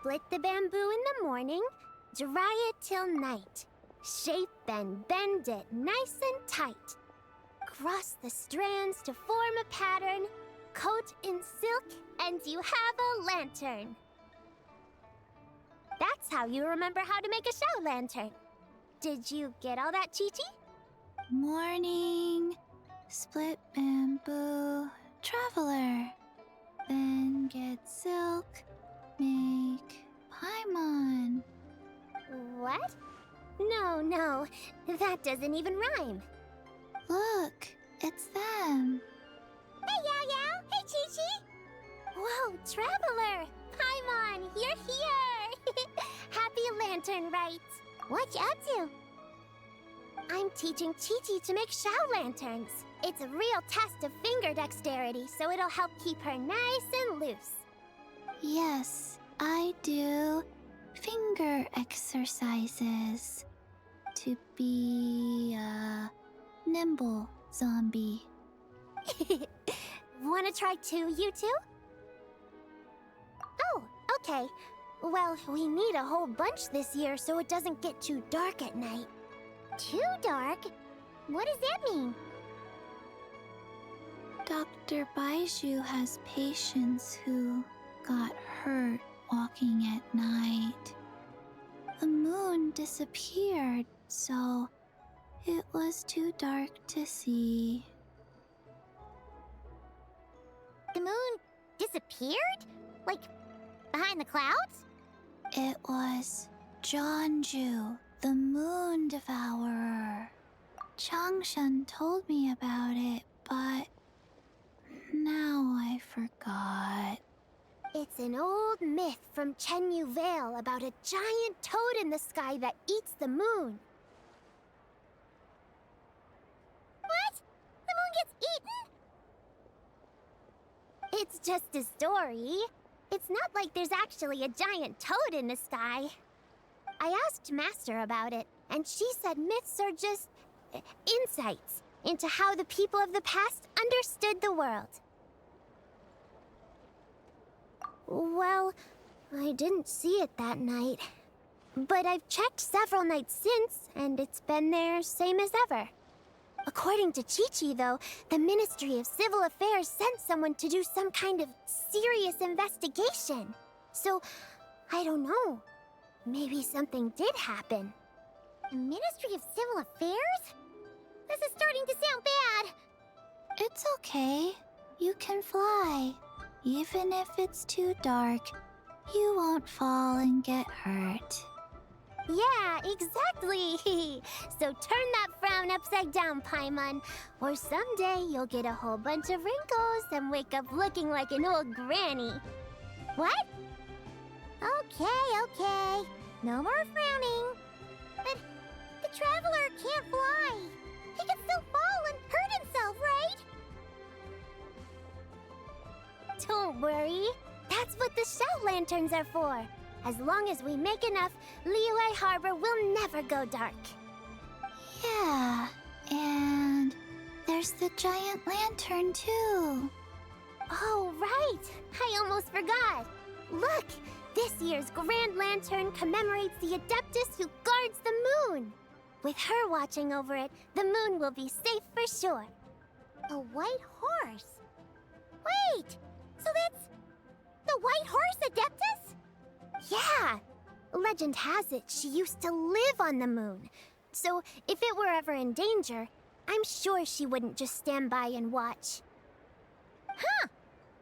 Split the bamboo in the morning, dry it till night. Shape and bend it nice and tight. Cross the strands to form a pattern, coat in silk, and you have a lantern. That's how you remember how to make a show lantern. Did you get all that, Chi-Chi? Morning, split bamboo, traveler. Then get silk, make paimon. What? No, that doesn't even rhyme. Look, it's them. Hey, Yao Yao! Hey, Chi-Chi! Whoa, Traveler! Paimon, you're here! Happy Lantern Rite! What you up to? I'm teaching Chi-Chi to make show lanterns. It's a real test of finger dexterity, so it'll help keep her nice and loose. Yes, I do finger exercises to be a nimble zombie. Wanna try too, you two? Oh, okay. Well, we need a whole bunch this year so it doesn't get too dark at night. Too dark? What does that mean? Dr. Baiju has patients who got hurt walking at night. The moon disappeared, so it was too dark to see. The moon disappeared? Like, behind the clouds? It was Jeonju, the moon devourer. Changshan told me about it, but now I forgot. It's an old myth from Chenyu Vale about a giant toad in the sky that eats the moon. What? The moon gets eaten? It's just a story. It's not like there's actually a giant toad in the sky. I asked Master about it, and she said myths are just insights into how the people of the past understood the world. Well, I didn't see it that night. But I've checked several nights since, and it's been there same as ever. According to Chi-Chi, though, the Ministry of Civil Affairs sent someone to do some kind of serious investigation. So, I don't know. Maybe something did happen. The Ministry of Civil Affairs? This is starting to sound bad. It's okay. You can fly. Even if it's too dark, you won't fall and get hurt. Yeah, exactly. So turn that frown upside down, Paimon. Or someday you'll get a whole bunch of wrinkles and wake up looking like an old granny. What? Okay. No more frowning. But the Traveler can't fly. He can still fall and hurt himself, right? Don't worry. That's what the show lanterns are for. As long as we make enough, Liyue Harbor will never go dark. Yeah, and there's the giant lantern too. Oh, right! I almost forgot. Look! This year's Grand Lantern commemorates the Adeptus who guards the moon. With her watching over it, the moon will be safe for sure. A white horse? Wait! So that's the White Horse Adeptus? Yeah! Legend has it she used to live on the moon. So if it were ever in danger, I'm sure she wouldn't just stand by and watch. Huh!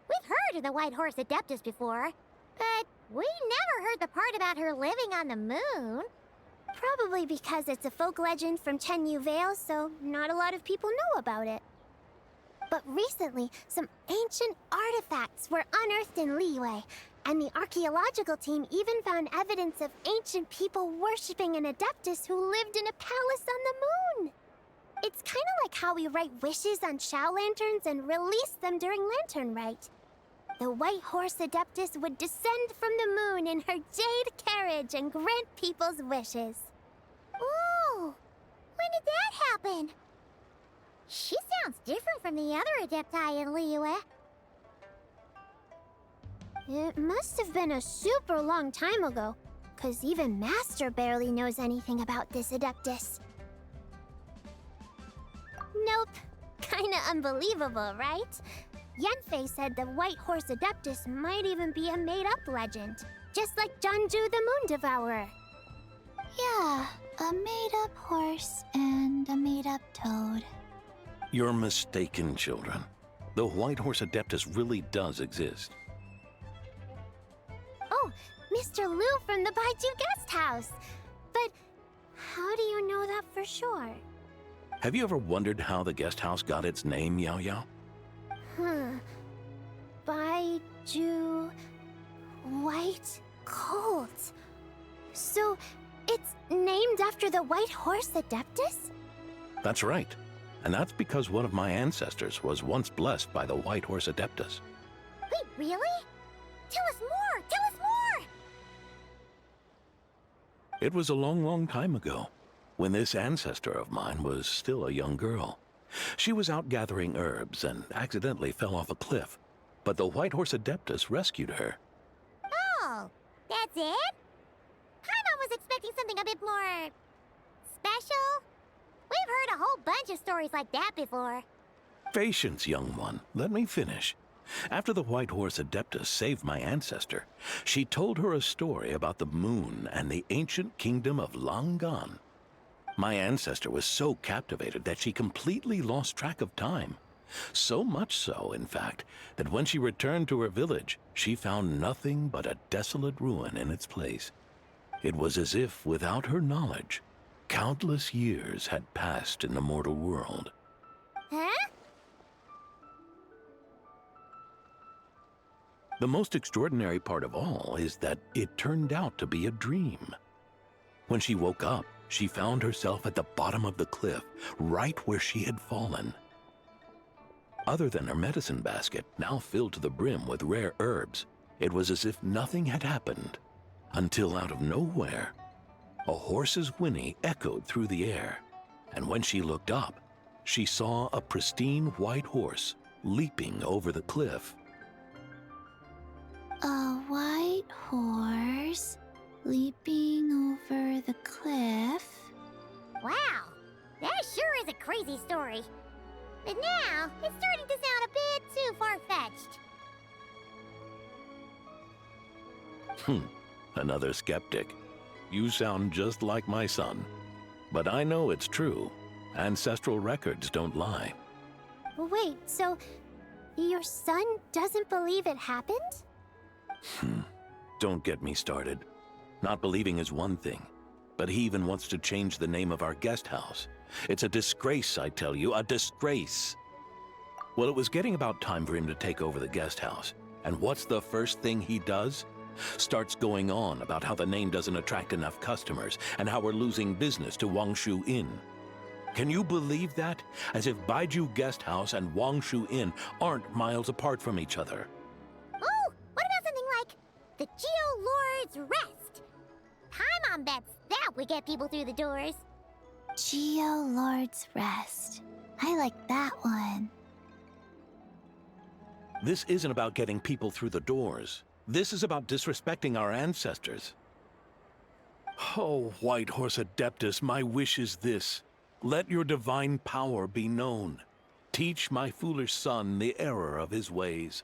We've heard of the White Horse Adeptus before, but we never heard the part about her living on the moon. Probably because it's a folk legend from Chenyu Vale, so not a lot of people know about it. But recently, some ancient artifacts were unearthed in Liyue, and the archaeological team even found evidence of ancient people worshipping an Adeptus who lived in a palace on the moon. It's kind of like how we write wishes on show lanterns and release them during Lantern Rite. The White Horse Adeptus would descend from the moon in her jade carriage and grant people's wishes. Ooh! When did that happen? She sounds different from the other Adepti in Liyue. It must have been a super long time ago, 'cause even Master barely knows anything about this Adeptus. Nope. Kinda unbelievable, right? Yenfei said the White Horse Adeptus might even be a made-up legend, just like Janju the Moon Devourer. Yeah, a made-up horse and a made-up toad. You're mistaken, children. The White Horse Adeptus really does exist. Oh, Mr. Liu from the Baiju Guest House! But how do you know that for sure? Have you ever wondered how the guest house got its name, Yao Yao? Baiju... White Colt. So, it's named after the White Horse Adeptus? That's right. And that's because one of my ancestors was once blessed by the White Horse Adeptus. Wait, really? Tell us more! Tell us more! It was a long, long time ago, when this ancestor of mine was still a young girl. She was out gathering herbs and accidentally fell off a cliff, but the White Horse Adeptus rescued her. Oh, that's it? Paimon was expecting something a bit more... special? We've heard a whole bunch of stories like that before. Patience, young one. Let me finish. After the White Horse Adeptus saved my ancestor, she told her a story about the moon and the ancient kingdom of Langan. My ancestor was so captivated that she completely lost track of time. So much so, in fact, that when she returned to her village, she found nothing but a desolate ruin in its place. It was as if, without her knowledge, countless years had passed in the mortal world. Huh? The most extraordinary part of all is that it turned out to be a dream. When she woke up, she found herself at the bottom of the cliff, right where she had fallen. Other than her medicine basket, now filled to the brim with rare herbs, it was as if nothing had happened, until out of nowhere, a horse's whinny echoed through the air, and when she looked up, she saw a pristine white horse leaping over the cliff. A white horse leaping over the cliff? Wow, that sure is a crazy story. But now, it's starting to sound a bit too far-fetched. Another skeptic. You sound just like my son. But I know it's true. Ancestral records don't lie. Wait, so your son doesn't believe it happened? Don't get me started. Not believing is one thing, but he even wants to change the name of our guest house. It's a disgrace, I tell you, a disgrace. Well, it was getting about time for him to take over the guest house. And what's the first thing he does? Starts going on about how the name doesn't attract enough customers and how we're losing business to Wangshu Inn. Can you believe that? As if Baiju Guest House and Wangshu Inn aren't miles apart from each other. Oh, what about something like the Geo Lord's Rest? Paimon bets that would get people through the doors. Geo Lord's Rest. I like that one. This isn't about getting people through the doors. This is about disrespecting our ancestors. Oh, White Horse Adeptus, my wish is this. Let your divine power be known. Teach my foolish son the error of his ways.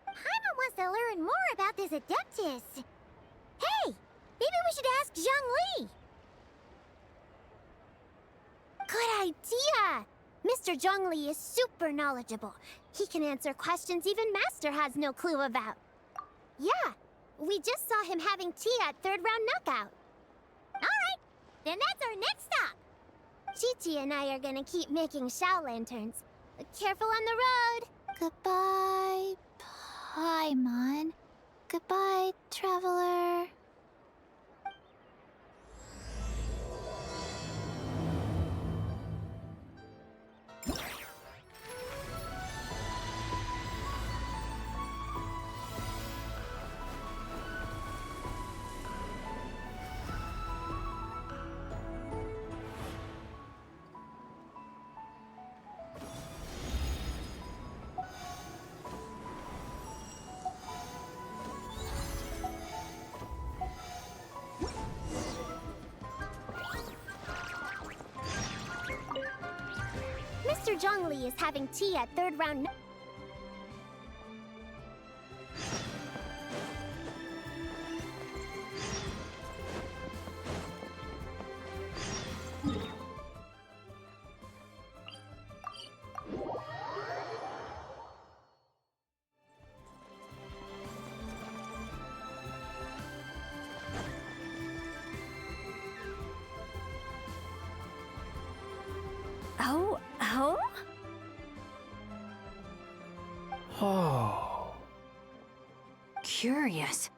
Paimon wants to learn more about this Adeptus. Hey, maybe we should ask Zhang Li. Good idea! Mr. Zhang Li is super knowledgeable. He can answer questions even Master has no clue about. Yeah, we just saw him having tea at third round knockout. Alright, then that's our next stop. Chi-Chi and I are gonna keep making Shao lanterns. Careful on the road! Goodbye, Paimon. Goodbye, traveler. Zhongli is having tea at third round. Oh? Oh. Curious.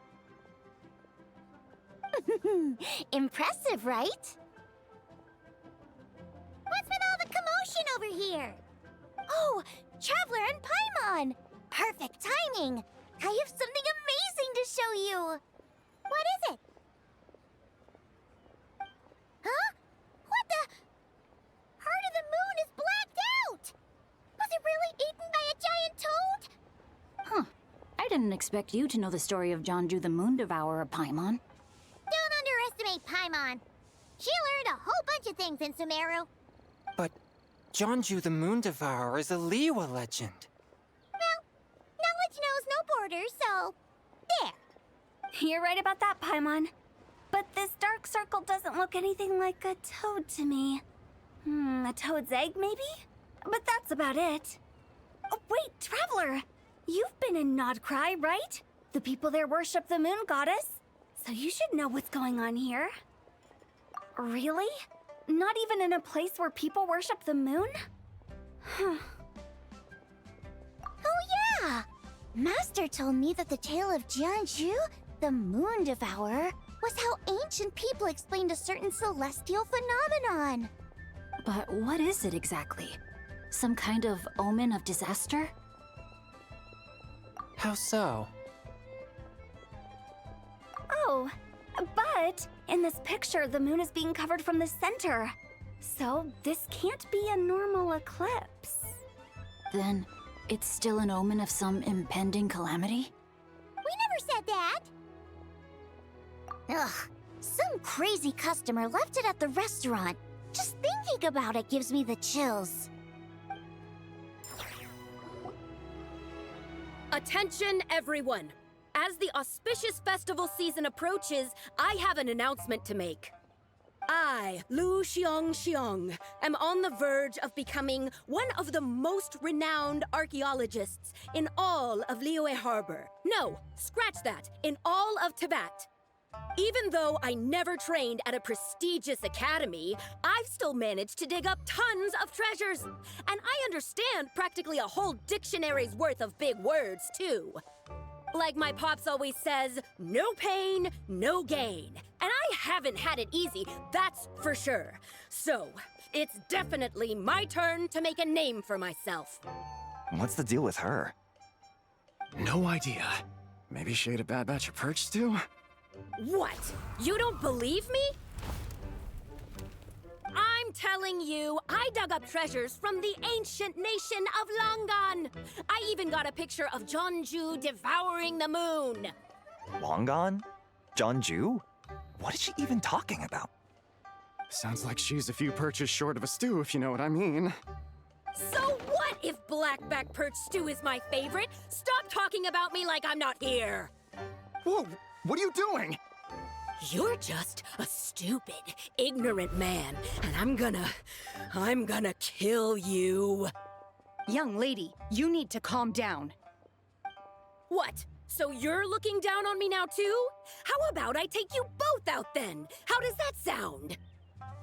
Impressive, right? What's with all the commotion over here? Oh, Traveler and Paimon! Perfect timing! I have something amazing to show you! What is it? Huh? What the? Heart of the Moon is blacked out! Was it really eaten by a giant toad? Huh. I didn't expect you to know the story of Jonju the Moon Devourer, Paimon. Don't underestimate Paimon. She learned a whole bunch of things in Sumeru. But Jonju the Moon Devourer is a Liyue legend. Well, knowledge knows no borders, so... there. You're right about that, Paimon. But this dark circle doesn't look anything like a toad to me. A toad's egg, maybe? But that's about it. Oh, wait, Traveler! You've been in Nodcry, right? The people there worship the moon goddess. So you should know what's going on here. Really? Not even in a place where people worship the moon? Oh yeah! Master told me that the tale of Jianzhu, the Moon Devourer, was how ancient people explained a certain celestial phenomenon. But what is it exactly? Some kind of omen of disaster? How so? Oh, but in this picture, the moon is being covered from the center. So this can't be a normal eclipse. Then it's still an omen of some impending calamity? We never said that! Ugh, some crazy customer left it at the restaurant. Just thinking about it gives me the chills. Attention, everyone! As the auspicious festival season approaches, I have an announcement to make. I, Lu Xiong, am on the verge of becoming one of the most renowned archaeologists in all of Liyue Harbor. No, scratch that, in all of Tibet. Even though I never trained at a prestigious academy, I've still managed to dig up tons of treasures. And I understand practically a whole dictionary's worth of big words, too. Like my pops always says, no pain, no gain. And I haven't had it easy, that's for sure. So, it's definitely my turn to make a name for myself. What's the deal with her? No idea. Maybe she ate a bad batch of perch stew? What? You don't believe me? I'm telling you, I dug up treasures from the ancient nation of Longan. I even got a picture of Jonju devouring the moon. Long gone? Jonju? What is she even talking about? Sounds like she's a few perches short of a stew, if you know what I mean. So what if blackback perch stew is my favorite? Stop talking about me like I'm not here. Whoa! What are you doing? You're just a stupid, ignorant man, and I'm gonna kill you. Young lady, you need to calm down. What? So you're looking down on me now too? How about I take you both out then? How does that sound?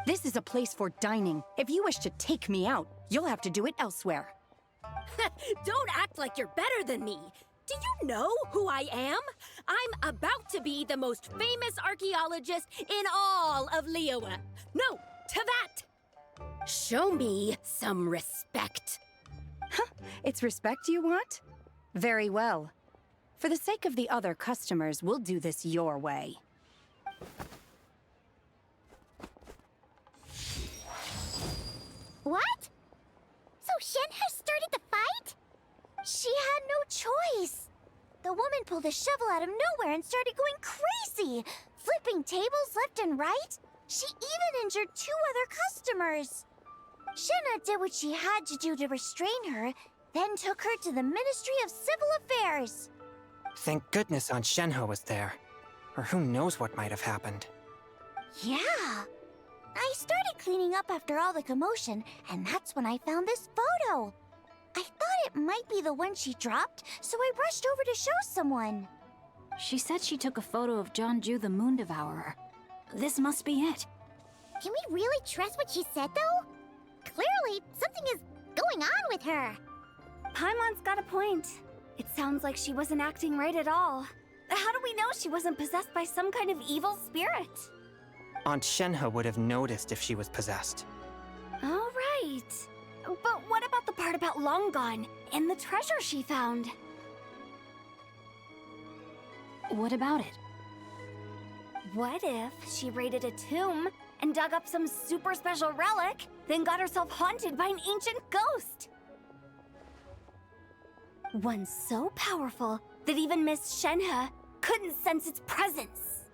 This is a place for dining. If you wish to take me out, you'll have to do it elsewhere. Don't act like you're better than me. Do you know who I am? I'm about to be the most famous archaeologist in all of Liyue. No, Tibet. Show me some respect. It's respect you want? Very well. For the sake of the other customers, we'll do this your way. What? So Shen has started the fight? She had no choice. The woman pulled a shovel out of nowhere and started going crazy, flipping tables left and right. She even injured 2 other customers. Shenhe did what she had to do to restrain her, then took her to the Ministry of Civil Affairs. Thank goodness Aunt Shenhe was there. Or who knows what might have happened. Yeah. I started cleaning up after all the commotion, and that's when I found this photo. I thought it might be the one she dropped, so I rushed over to show someone. She said she took a photo of Jeonju the Moon Devourer. This must be it. Can we really trust what she said, though? Clearly, something is going on with her. Paimon's got a point. It sounds like she wasn't acting right at all. How do we know she wasn't possessed by some kind of evil spirit? Aunt Shenhe would have noticed if she was possessed. All right. But what about the part about Long Gone and the treasure she found? What about it? What if she raided a tomb and dug up some super special relic, then got herself haunted by an ancient ghost? One so powerful that even Miss Shenhe couldn't sense its presence.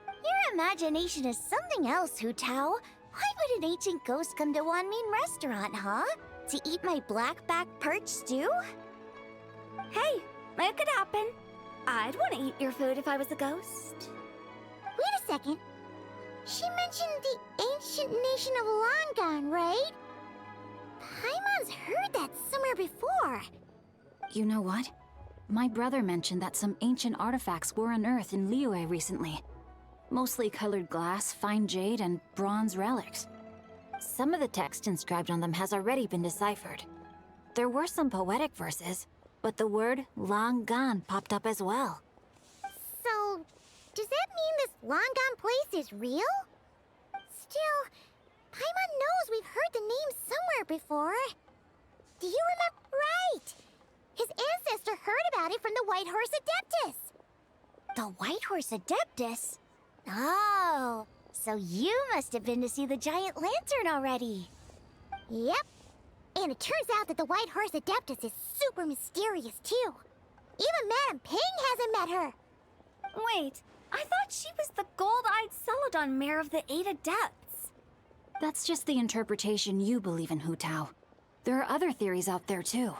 Your imagination is something else, Hu Tao. Why would an ancient ghost come to Wanmin restaurant, huh? To eat my black-back perch stew? Hey, it could happen. I'd want to eat your food if I was a ghost. Wait a second. She mentioned the ancient nation of Longon, right? Paimon's heard that somewhere before. You know what? My brother mentioned that some ancient artifacts were unearthed in Liyue recently. Mostly colored glass, fine jade, and bronze relics. Some of the text inscribed on them has already been deciphered. There were some poetic verses, but the word long gone popped up as well. So, does that mean this Longon place is real? Still, Paimon knows we've heard the name somewhere before. Do you remember? Right! His ancestor heard about it from the White Horse Adeptus. The White Horse Adeptus? Oh, so you must have been to see the giant lantern already. Yep. And it turns out that the White Horse Adeptus is super mysterious, too. Even Madame Ping hasn't met her. Wait, I thought she was the gold-eyed Celadon mare of the Eight Adepts. That's just the interpretation you believe in, Hu Tao. There are other theories out there, too.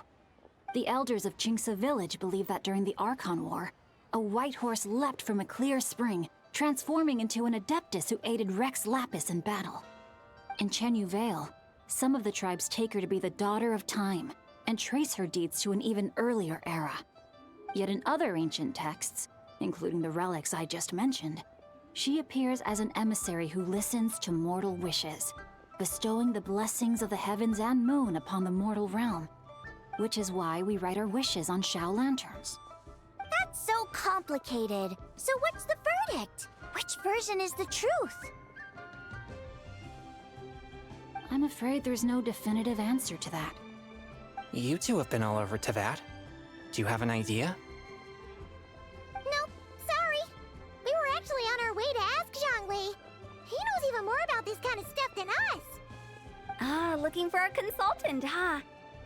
The elders of Qingce Village believe that during the Archon War, a white horse leapt from a clear spring, transforming into an Adeptus who aided Rex Lapis in battle. In Chenyu Vale, some of the tribes take her to be the daughter of time, and trace her deeds to an even earlier era. Yet in other ancient texts, including the relics I just mentioned, she appears as an emissary who listens to mortal wishes, bestowing the blessings of the heavens and moon upon the mortal realm, which is why we write our wishes on Shao lanterns. That's so complicated. So what's the verdict? Which version is the truth? I'm afraid there's no definitive answer to that. You two have been all over Teyvat. Do you have an idea? Nope, sorry. We were actually on our way to ask Zhongli. He knows even more about this kind of stuff than us. Ah, looking for a consultant, huh?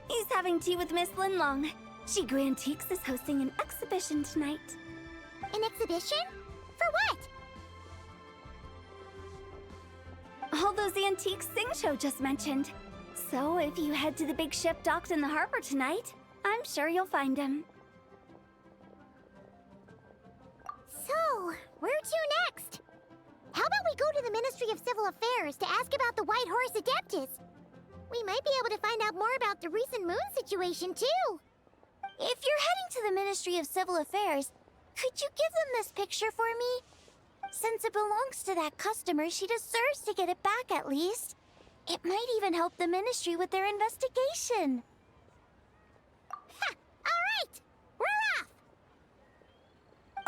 He's having tea with Miss Linlong. Shigu Antiques is hosting an exhibition tonight. An exhibition? For what? All those antiques Sing Show just mentioned. So if you head to the big ship docked in the harbor tonight, I'm sure you'll find him. So, where to next? How about we go to the Ministry of Civil Affairs to ask about the White Horse Adeptus? We might be able to find out more about the recent moon situation, too. If you're heading to the Ministry of Civil Affairs, could you give them this picture for me? Since it belongs to that customer, she deserves to get it back at least. It might even help the Ministry with their investigation. Ha! All right! We're off!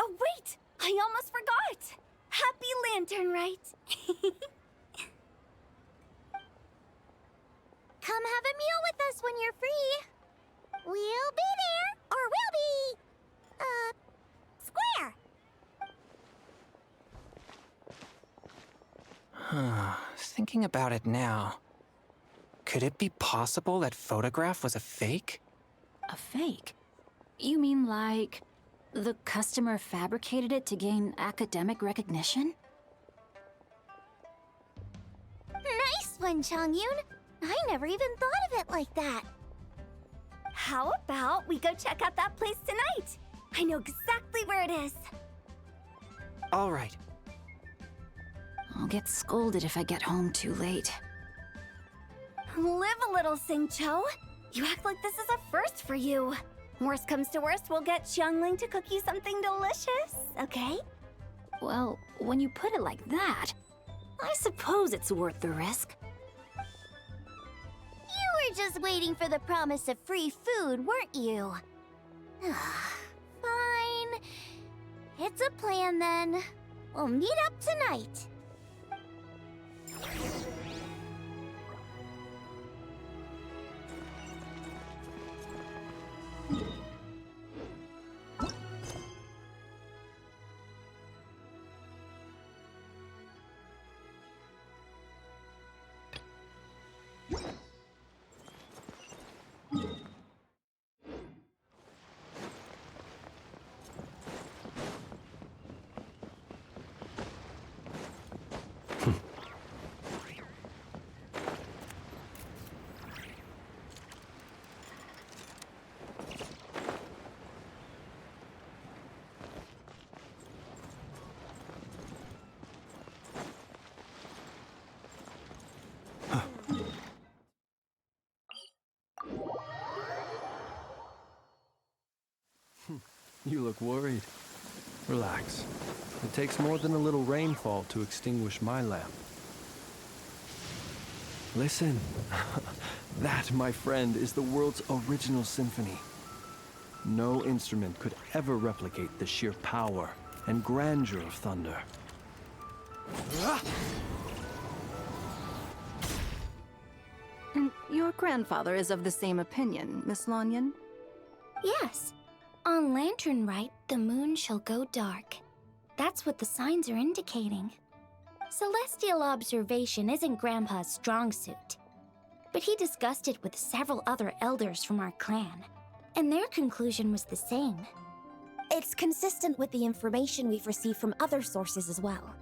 Oh, wait! I almost forgot! Happy Lantern, Rite? Come have a meal with us when you're free. We'll be there, or we'll be... square. Thinking about it now, could it be possible that photograph was a fake? A fake? You mean like the customer fabricated it to gain academic recognition? Nice one, Chongyun. I never even thought of it like that. How about we go check out that place tonight? I know exactly where it is. All right. I'll get scolded if I get home too late. Live a little, Singcho. You act like this is a first for you. Worst comes to worst, we'll get Xiangling to cook you something delicious, okay? Well, when you put it like that, I suppose it's worth the risk. You were just waiting for the promise of free food, weren't you? Fine. It's a plan then. We'll meet up tonight. You look worried. Relax. It takes more than a little rainfall to extinguish my lamp. Listen. That, my friend, is the world's original symphony. No instrument could ever replicate the sheer power and grandeur of thunder. And your grandfather is of the same opinion, Miss Lanyan? Yes. On Lantern Rite, the moon shall go dark. That's what the signs are indicating. Celestial observation isn't Grandpa's strong suit. But he discussed it with several other elders from our clan, and their conclusion was the same. It's consistent with the information we've received from other sources as well.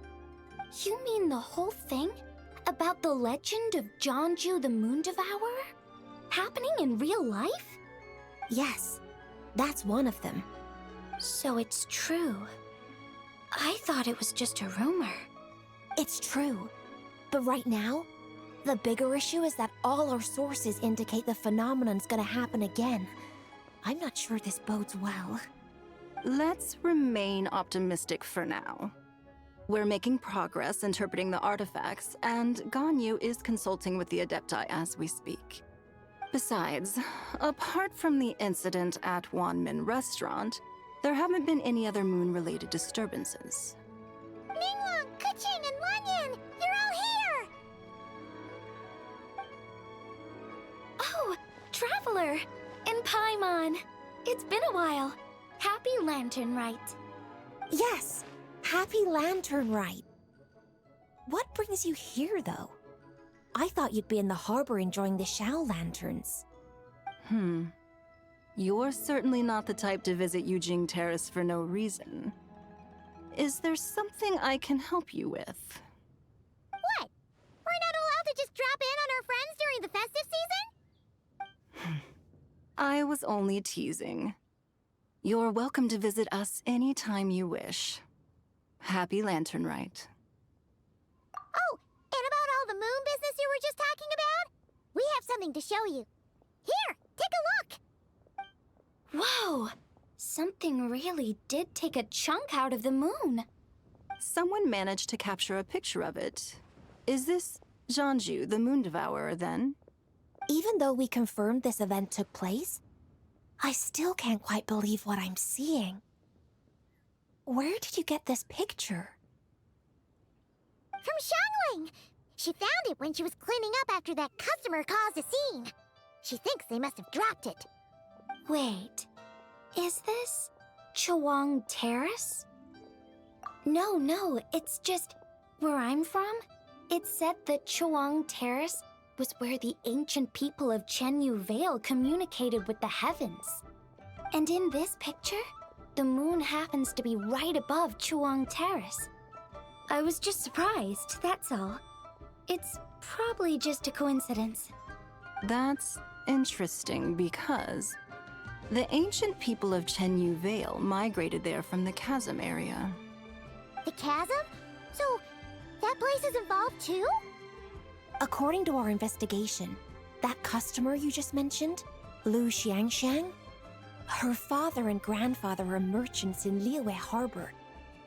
You mean the whole thing? About the legend of Jeonju the Moon Devourer? Happening in real life? Yes, that's one of them. So it's true. I thought it was just a rumor. It's true. But right now, the bigger issue is that all our sources indicate the phenomenon's gonna happen again. I'm not sure this bodes well. Let's remain optimistic for now. We're making progress interpreting the artifacts, and Ganyu is consulting with the Adepti as we speak. Besides, apart from the incident at Wanmin Restaurant, there haven't been any other moon-related disturbances. Ningguang, Keqing, and Lanyan, you're all here! Oh, Traveler! And Paimon! It's been a while. Happy Lantern Rite. Yes, happy Lantern Rite. What brings you here, though? I thought you'd be in the harbor enjoying the Shao lanterns. You're certainly not the type to visit Yujing Terrace for no reason. Is there something I can help you with? What? We're not allowed to just drop in on our friends during the festive season? I was only teasing. You're welcome to visit us anytime you wish. Happy Lantern Rite. Oh, and about all the moon business you were just talking about? We have something to show you. Here, take a look! Whoa! Something really did take a chunk out of the moon. Someone managed to capture a picture of it. Is this Jeonju, the Moon Devourer, then? Even though we confirmed this event took place, I still can't quite believe what I'm seeing. Where did you get this picture? From Xiangling! She found it when she was cleaning up after that customer caused a scene. She thinks they must have dropped it. Wait, is this Chuang Terrace? No, it's just where I'm from. It said that Chuang Terrace was where the ancient people of Chenyu Vale communicated with the heavens. And in this picture, the moon happens to be right above Chuang Terrace. I was just surprised, that's all. It's probably just a coincidence. That's interesting because the ancient people of Chenyu Vale migrated there from the chasm area. The chasm? So, that place is involved too? According to our investigation, that customer you just mentioned, Lu Xiangxiang, her father and grandfather are merchants in Liyue Harbor,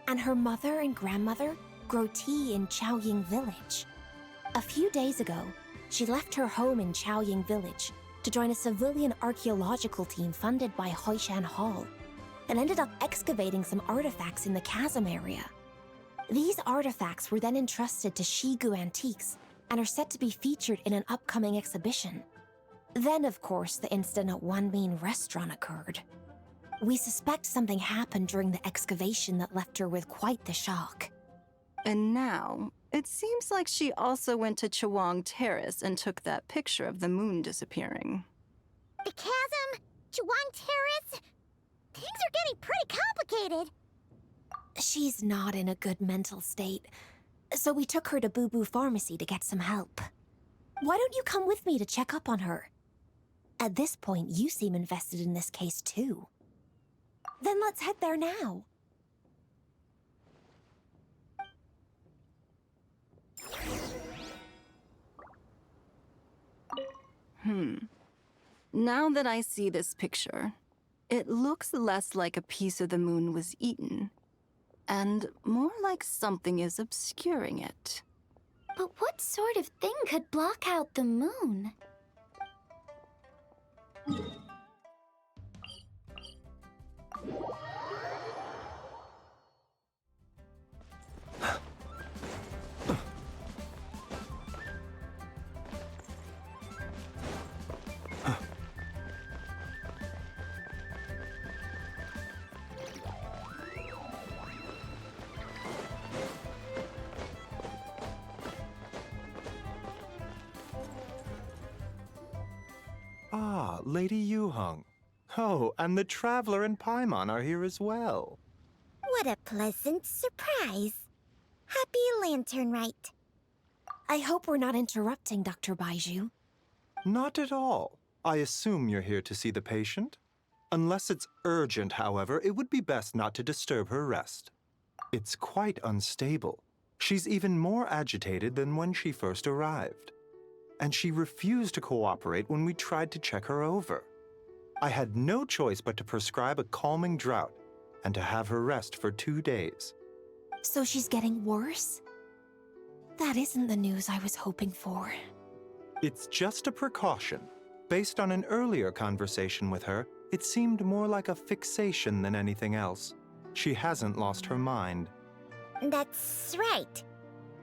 and her mother and grandmother grow tea in Chaoying Village. A few days ago, she left her home in Chaoying Village to join a civilian archaeological team funded by Hoishan Hall, and ended up excavating some artifacts in the chasm area. These artifacts were then entrusted to Shigu Antiques and are set to be featured in an upcoming exhibition. Then, of course, the incident at Wanmin Restaurant occurred. We suspect something happened during the excavation that left her with quite the shock. And now, it seems like she also went to Chawang Terrace and took that picture of the moon disappearing. The chasm? Chuang Terrace? Things are getting pretty complicated. She's not in a good mental state, so we took her to Boo Boo Pharmacy to get some help. Why don't you come with me to check up on her? At this point, you seem invested in this case too. Then let's head there now. Now that I see this picture, it looks less like a piece of the moon was eaten, and more like something is obscuring it. But what sort of thing could block out the moon? Ah, Lady Yuheng. Oh, and the Traveler and Paimon are here as well. What a pleasant surprise. Happy Lantern Rite. I hope we're not interrupting Dr. Baiju. Not at all. I assume you're here to see the patient? Unless it's urgent, however, it would be best not to disturb her rest. It's quite unstable. She's even more agitated than when she first arrived. And she refused to cooperate when we tried to check her over. I had no choice but to prescribe a calming draught and to have her rest for 2 days. So she's getting worse? That isn't the news I was hoping for. It's just a precaution. Based on an earlier conversation with her, it seemed more like a fixation than anything else. She hasn't lost her mind. That's right.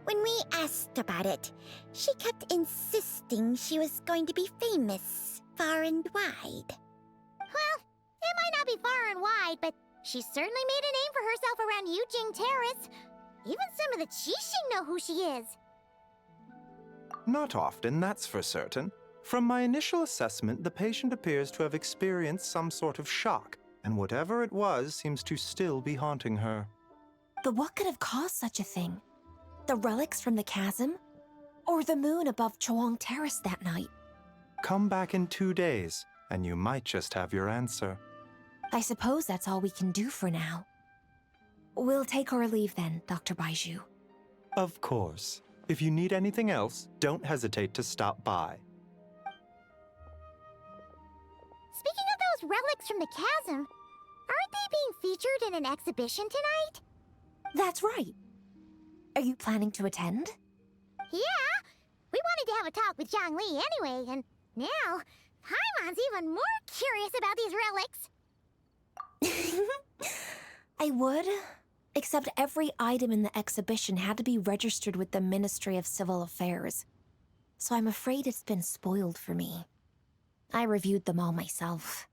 When we asked about it, she kept insisting she was going to be famous far and wide. Well, it might not be far and wide, but she certainly made a name for herself around Yujing Terrace. Even some of the Qixing know who she is. Not often, that's for certain. From my initial assessment, the patient appears to have experienced some sort of shock, and whatever it was seems to still be haunting her. But what could have caused such a thing? The relics from the chasm? Or the moon above Chawang Terrace that night? Come back in 2 days, and you might just have your answer. I suppose that's all we can do for now. We'll take our leave then, Dr. Baiju. Of course. If you need anything else, don't hesitate to stop by. Speaking of those relics from the chasm, aren't they being featured in an exhibition tonight? That's right. Are you planning to attend? Yeah! We wanted to have a talk with Zhang Li anyway, and now Paimon's even more curious about these relics. I would, except every item in the exhibition had to be registered with the Ministry of Civil Affairs. So I'm afraid it's been spoiled for me. I reviewed them all myself.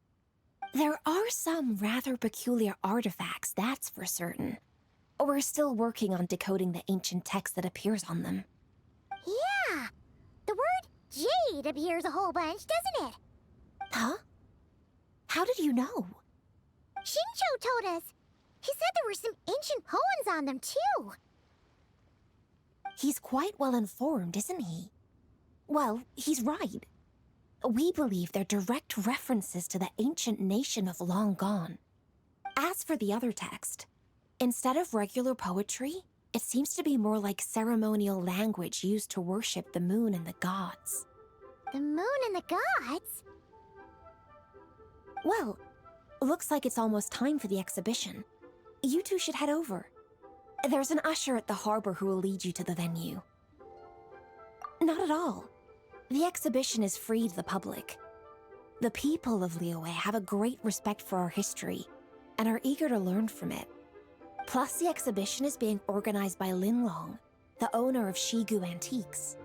There are some rather peculiar artifacts, that's for certain. We're still working on decoding the ancient text that appears on them. Yeah! The word jade appears a whole bunch, doesn't it? Huh? How did you know? Shincho told us. He said there were some ancient poems on them, too. He's quite well informed, isn't he? Well, he's right. We believe they're direct references to the ancient nation of long gone. As for the other text, instead of regular poetry, it seems to be more like ceremonial language used to worship the moon and the gods. The moon and the gods? Well, looks like it's almost time for the exhibition. You two should head over. There's an usher at the harbor who will lead you to the venue. Not at all. The exhibition is free to the public. The people of Liyue have a great respect for our history and are eager to learn from it. Plus, the exhibition is being organized by Linlong, the owner of Shigu Antiques.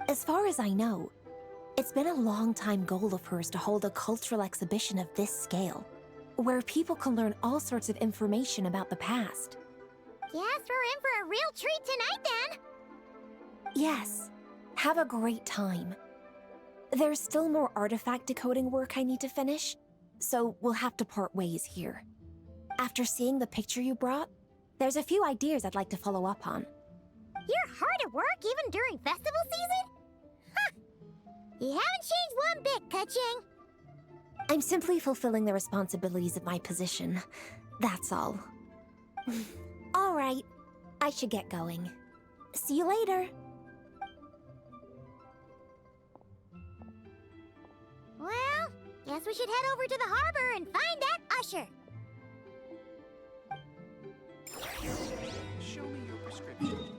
As far as I know, it's been a long-time goal of hers to hold a cultural exhibition of this scale, where people can learn all sorts of information about the past. Guess we're in for a real treat tonight, then! Yes, have a great time. There's still more artifact decoding work I need to finish, so we'll have to part ways here. After seeing the picture you brought, there's a few ideas I'd like to follow up on. You're hard at work even during festival season? Ha! You haven't changed one bit, Ka-Ching. I'm simply fulfilling the responsibilities of my position. That's all. All right, I should get going. See you later. Well, guess we should head over to the harbor and find that usher. Show me your prescription.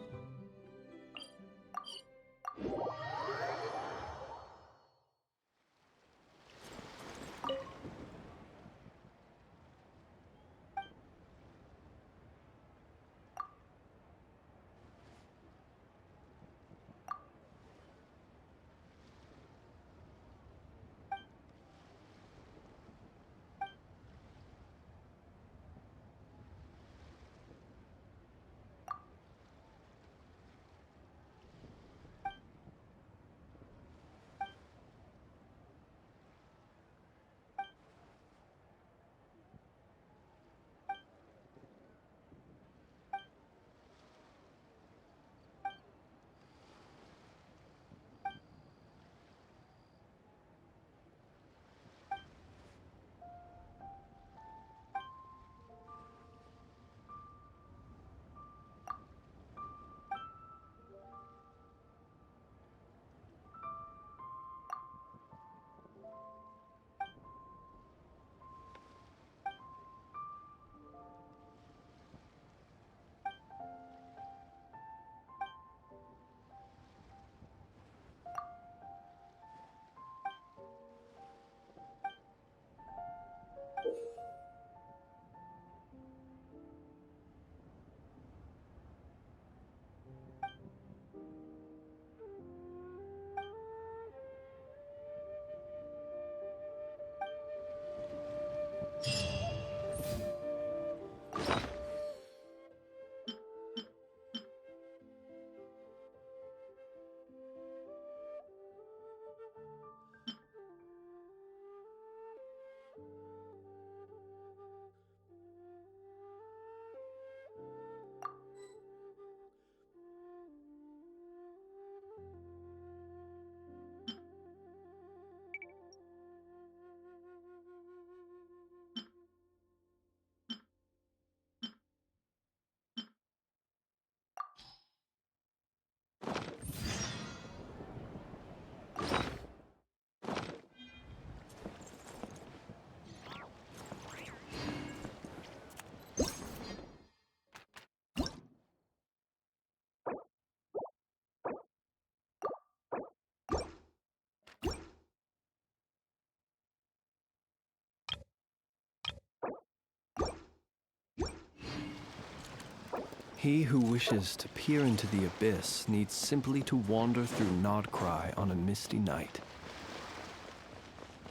He who wishes to peer into the abyss needs simply to wander through Nodcry on a misty night.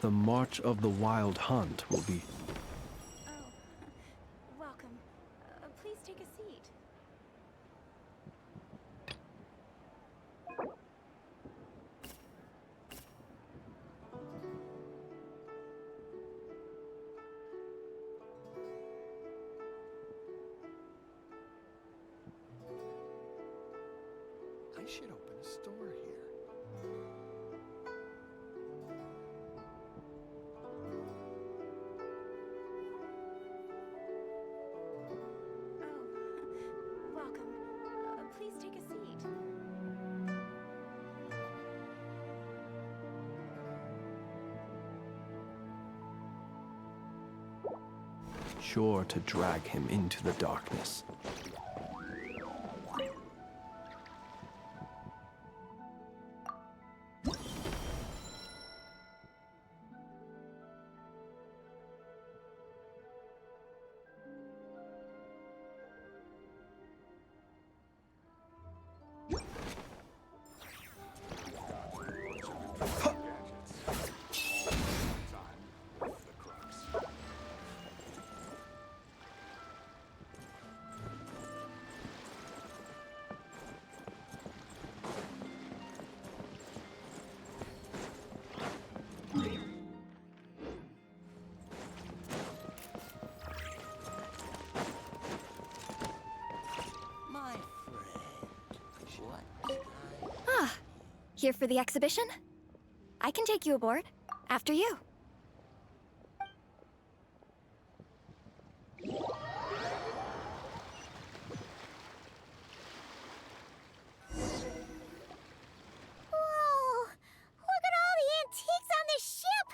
The march of the wild hunt will be... Oh, welcome. Please take a seat. I should open a store here. take a seat. Sure to drag him into the darkness. Here for the exhibition? I can take you aboard. After you. Whoa! Look at all the antiques on this ship!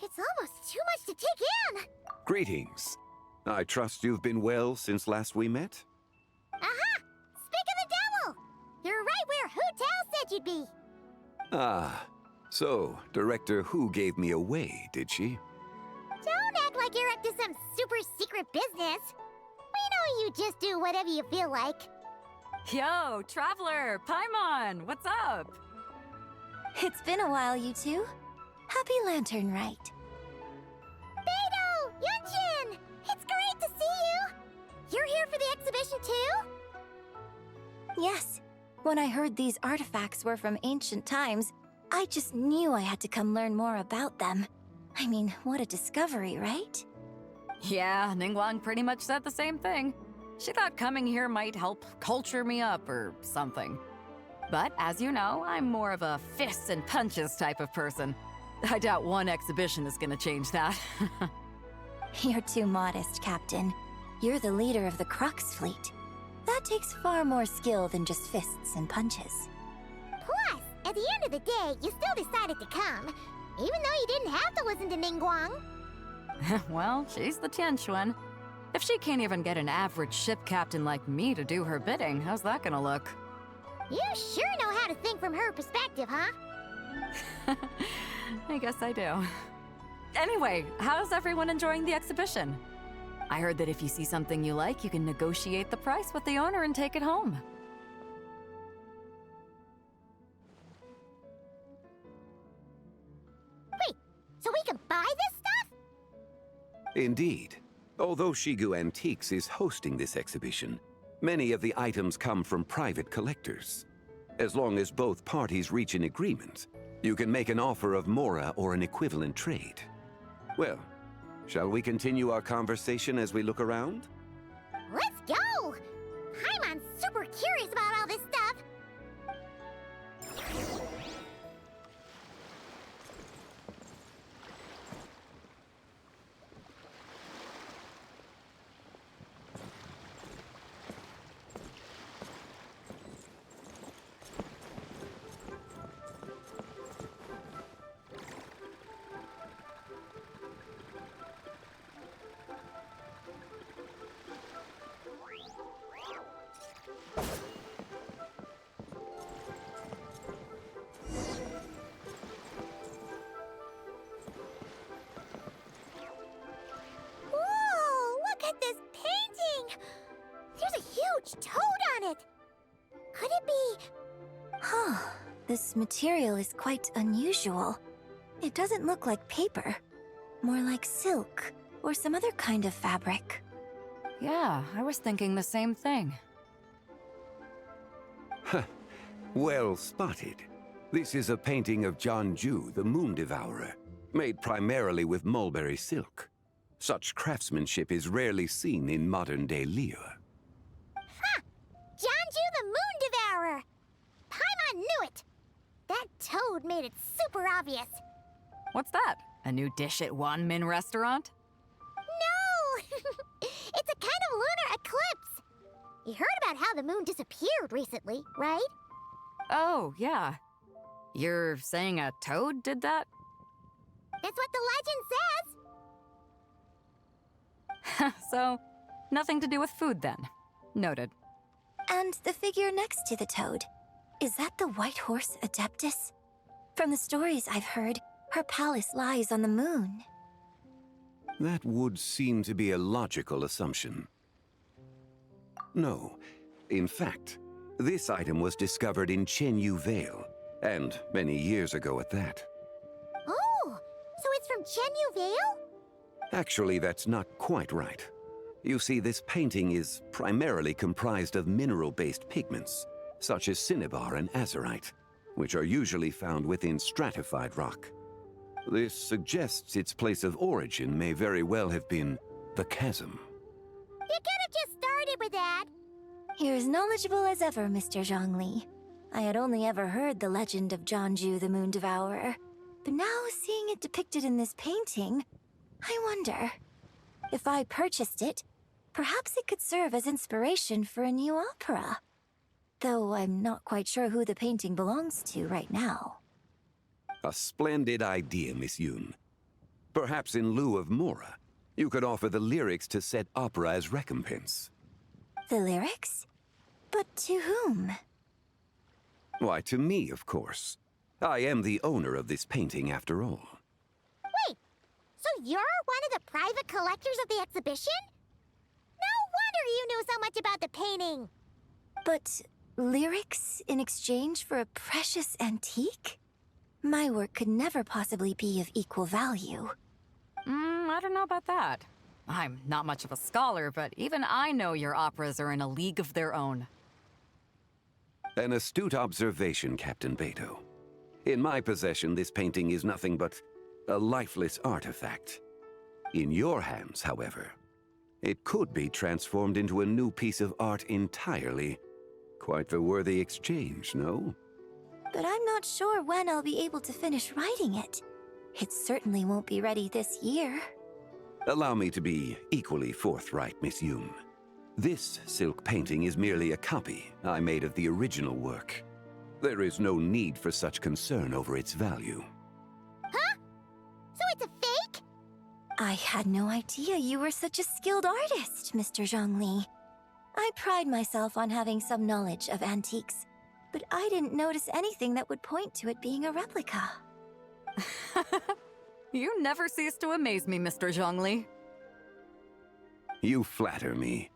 It's almost too much to take in! Greetings. I trust you've been well since last we met? Aha! Speak of the devil! You're right where Hu Tao said you'd be! Ah, so Director Hu gave me away, did she? Don't act like you're up to some super secret business! We know you just do whatever you feel like. Yo, Traveler, Paimon, what's up? It's been a while, you two. Happy Lantern Rite. Beidou! Yunshin! It's great to see you! You're here for the exhibition too? Yes. When I heard these artifacts were from ancient times, I just knew I had to come learn more about them. I mean, what a discovery, right? Yeah, Ningguang pretty much said the same thing. She thought coming here might help culture me up or something. But as you know, I'm more of a fists and punches type of person. I doubt one exhibition is gonna change that. You're too modest, Captain. You're the leader of the Crux fleet. That takes far more skill than just fists and punches. Plus, at the end of the day, you still decided to come, even though you didn't have to listen to Ningguang. Well, she's the Tianquan. If she can't even get an average ship captain like me to do her bidding, how's that gonna look? You sure know how to think from her perspective, huh? I guess I do. Anyway, how's everyone enjoying the exhibition? I heard that if you see something you like, you can negotiate the price with the owner and take it home. Wait, so we can buy this stuff? Indeed. Although Shigu Antiques is hosting this exhibition, many of the items come from private collectors. As long as both parties reach an agreement, you can make an offer of Mora or an equivalent trade. Well, shall we continue our conversation as we look around? Let's go! Paimon's super curious about all this stuff. Toad on it! Could it be... Huh. This material is quite unusual. It doesn't look like paper. More like silk, or some other kind of fabric. Yeah, I was thinking the same thing. Huh. Well spotted. This is a painting of Jianju, the Moon Devourer, made primarily with mulberry silk. Such craftsmanship is rarely seen in modern-day Liyue. Jianju the Moon Devourer! Paimon knew it! That toad made it super obvious. What's that? A new dish at Wanmin restaurant? No! It's a kind of lunar eclipse. You heard about how the moon disappeared recently, right? Oh, yeah. You're saying a toad did that? That's what the legend says! So, nothing to do with food then. Noted. And the figure next to the toad, is that the white horse Adeptus? From the stories I've heard, her palace lies on the moon. That would seem to be a logical assumption. No. In fact, this item was discovered in Chenyu Vale, and many years ago at that. Oh, so it's from Chenyu Vale? Actually, that's not quite right. You see, this painting is primarily comprised of mineral-based pigments, such as cinnabar and azurite, which are usually found within stratified rock. This suggests its place of origin may very well have been the chasm. You could have just started with that. You're as knowledgeable as ever, Mr. Zhongli. I had only ever heard the legend of Jianzhu the Moon Devourer, but now seeing it depicted in this painting, I wonder. If I purchased it, perhaps it could serve as inspiration for a new opera. Though I'm not quite sure who the painting belongs to right now. A splendid idea, Miss Yoon. Perhaps in lieu of Mora, you could offer the lyrics to said opera as recompense. The lyrics? But to whom? Why, to me, of course. I am the owner of this painting, after all. Wait, so you're one of the private collectors of the exhibition? No wonder you knew so much about the painting. But lyrics in exchange for a precious antique? My work could never possibly be of equal value. I don't know about that. I'm not much of a scholar, but even I know your operas are in a league of their own. An astute observation, Captain Beto. In my possession, this painting is nothing but a lifeless artifact. In your hands, however, it could be transformed into a new piece of art entirely. Quite the worthy exchange, no? But I'm not sure when I'll be able to finish writing it. It certainly won't be ready this year. Allow me to be equally forthright, Miss Yoon. This silk painting is merely a copy I made of the original work. There is no need for such concern over its value. Huh? So it's a fake? I had no idea you were such a skilled artist, Mr. Zhongli. I pride myself on having some knowledge of antiques, but I didn't notice anything that would point to it being a replica. You never cease to amaze me, Mr. Zhongli. You flatter me.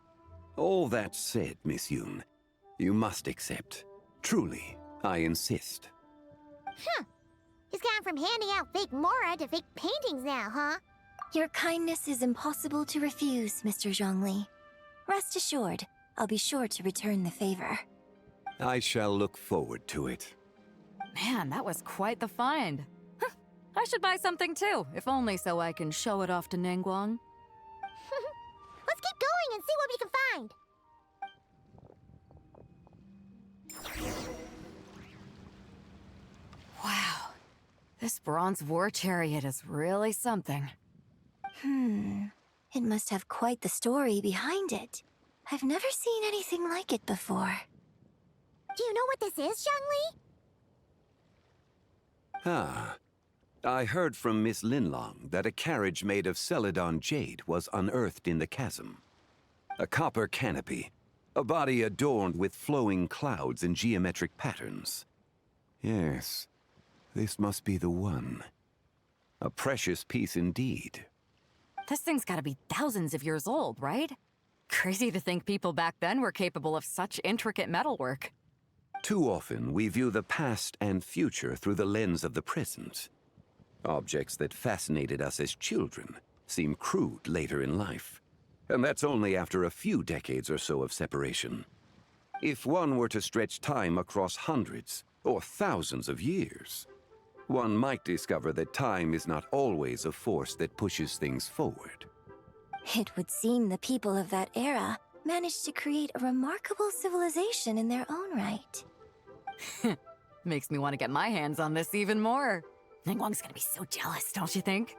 All that said, Miss Yoon, you must accept. Truly, I insist. Huh. He's gone from handing out fake Mora to fake paintings now, huh? Your kindness is impossible to refuse, Mr. Zhongli. Rest assured, I'll be sure to return the favor. I shall look forward to it. Man, that was quite the find. Huh. I should buy something too, if only so I can show it off to Ningguang. Let's keep going and see what we can find. Wow. This bronze war chariot is really something. It must have quite the story behind it. I've never seen anything like it before. Do you know what this is, Zhongli? Ah. I heard from Miss Linlong that a carriage made of Celadon jade was unearthed in the chasm. A copper canopy, a body adorned with flowing clouds and geometric patterns. Yes, this must be the one. A precious piece indeed. This thing's gotta be thousands of years old, right? Crazy to think people back then were capable of such intricate metalwork. Too often, we view the past and future through the lens of the present. Objects that fascinated us as children seem crude later in life. And that's only after a few decades or so of separation. If one were to stretch time across hundreds or thousands of years, one might discover that time is not always a force that pushes things forward. It would seem the people of that era managed to create a remarkable civilization in their own right. Makes me want to get my hands on this even more. Ningguang's gonna be so jealous, don't you think?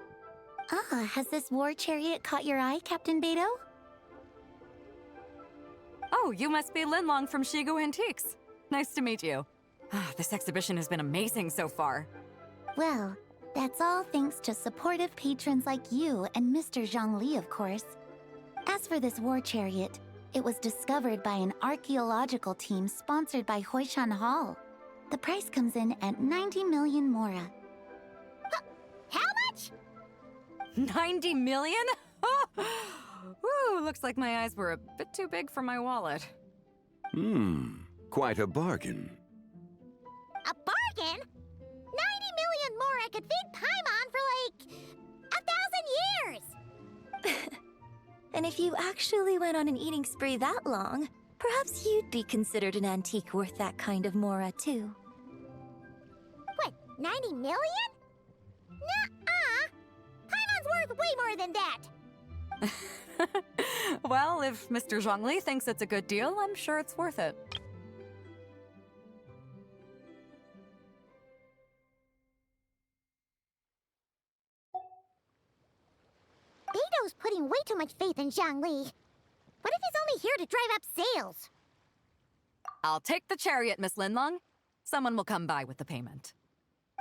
Has this war chariot caught your eye, Captain Beto? Oh, you must be Linlong from Shigu Antiques. Nice to meet you. This exhibition has been amazing so far. Well, that's all thanks to supportive patrons like you and Mr. Zhongli, of course. As for this war chariot, it was discovered by an archaeological team sponsored by Hoishan Hall. The price comes in at 90 million mora. How much? 90 million? Woo, looks like my eyes were a bit too big for my wallet. Quite a bargain. A bargain? 90 million mora could feed Paimon for like 1,000 years! And if you actually went on an eating spree that long, perhaps you'd be considered an antique worth that kind of mora, too. What, 90 million? Nuh-uh! Paimon's worth way more than that! Well, if Mr. Zhongli thinks it's a good deal, I'm sure it's worth it. Beto's putting way too much faith in Zhongli. What if he's only here to drive up sales? I'll take the chariot, Miss Linlong. Someone will come by with the payment.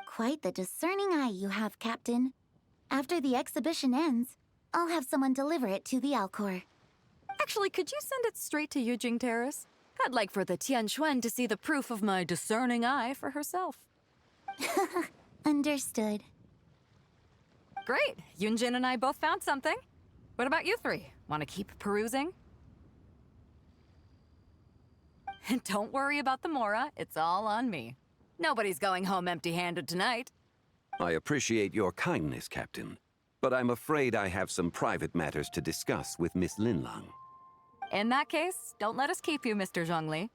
Quite the discerning eye you have, Captain. After the exhibition ends, I'll have someone deliver it to the Alcor. Actually, could you send it straight to Yujing Terrace? I'd like for the Tianquan to see the proof of my discerning eye for herself. Understood. Great. Yunjin and I both found something. What about you three? Want to keep perusing? And don't worry about the mora. It's all on me. Nobody's going home empty-handed tonight. I appreciate your kindness, Captain, but I'm afraid I have some private matters to discuss with Miss Linlong. In that case, don't let us keep you, Mr. Zhongli.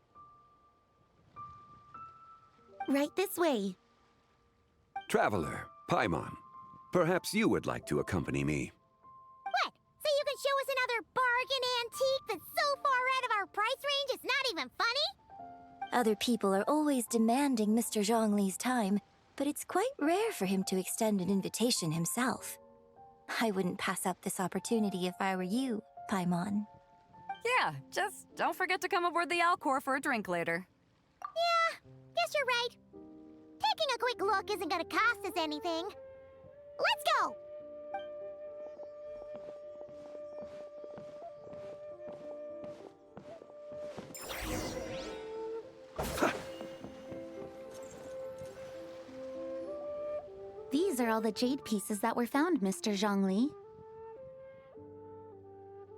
Right this way. Traveler, Paimon, perhaps you would like to accompany me. What? So you can show us another bargain antique that's so far out of our price range it's not even funny? Other people are always demanding Mr. Zhongli's time, but it's quite rare for him to extend an invitation himself. I wouldn't pass up this opportunity if I were you, Paimon. Yeah, just don't forget to come aboard the Alcor for a drink later. Yeah, guess you're right. Taking a quick look isn't gonna cost us anything. Let's go! These are all the jade pieces that were found, Mr. Zhongli.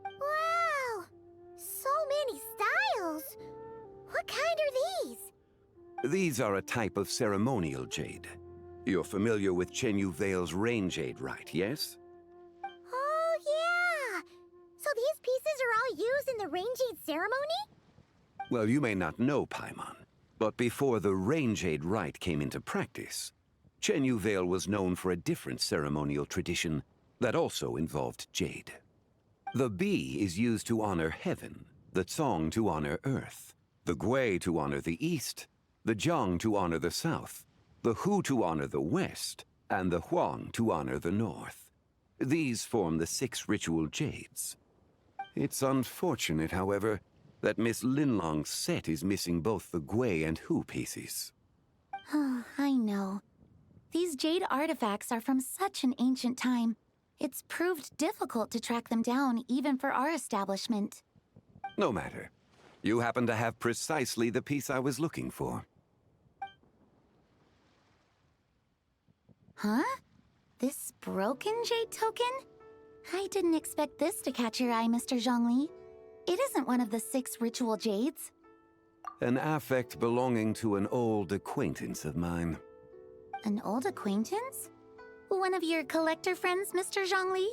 Wow! So many styles! What kind are these? These are a type of ceremonial jade. You're familiar with Chenyu Vale's rain jade, right, yes? Oh, yeah! So these pieces are all used in the rain jade ceremony? Well, you may not know, Paimon, but before the rain jade rite came into practice, Chenyu Vale was known for a different ceremonial tradition that also involved jade. The bee is used to honor heaven, the Tsong to honor earth, the Gui to honor the east, the Jiang to honor the south, the Hu to honor the west, and the Huang to honor the north. These form the 6 ritual jades. It's unfortunate, however, that Miss Linlong's set is missing both the Gui and Hu pieces. Oh, I know. These jade artifacts are from such an ancient time. It's proved difficult to track them down, even for our establishment. No matter. You happen to have precisely the piece I was looking for. Huh? This broken jade token? I didn't expect this to catch your eye, Mr. Zhongli. It isn't one of the 6 ritual jades. An affect belonging to an old acquaintance of mine. An old acquaintance? One of your collector friends, Mr. Zhongli?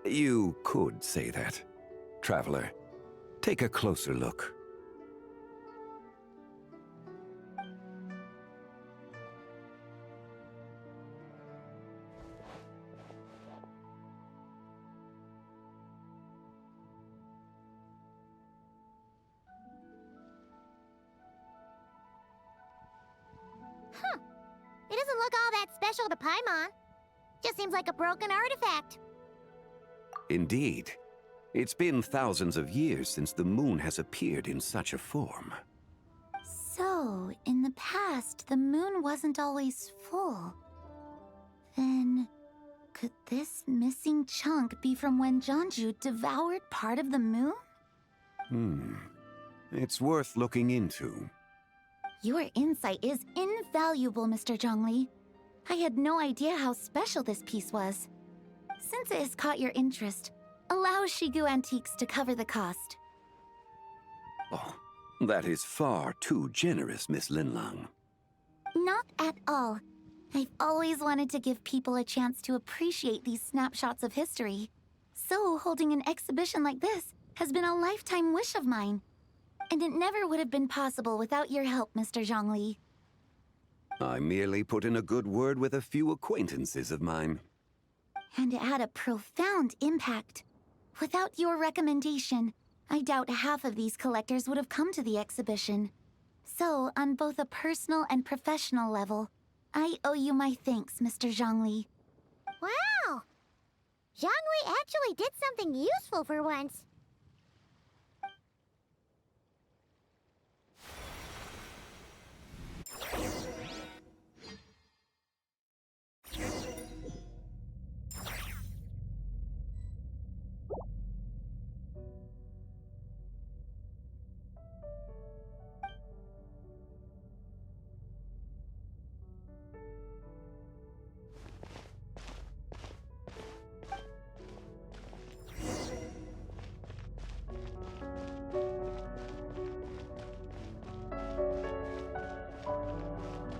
You could say that. Traveler, take a closer look. Huh. It doesn't look all that special to Paimon. Just seems like a broken artifact. Indeed. It's been thousands of years since the moon has appeared in such a form. So, in the past, the moon wasn't always full. Then, could this missing chunk be from when Jeonju devoured part of the moon? It's worth looking into. Your insight is invaluable, Mr. Zhongli. I had no idea how special this piece was. Since it has caught your interest, allow Shigu Antiques to cover the cost. Oh, that is far too generous, Miss Linlang. Not at all. I've always wanted to give people a chance to appreciate these snapshots of history. So holding an exhibition like this has been a lifetime wish of mine. And it never would have been possible without your help, Mr. Zhongli. I merely put in a good word with a few acquaintances of mine. And it had a profound impact. Without your recommendation, I doubt half of these collectors would have come to the exhibition. So, on both a personal and professional level, I owe you my thanks, Mr. Zhongli. Wow! Zhongli actually did something useful for once.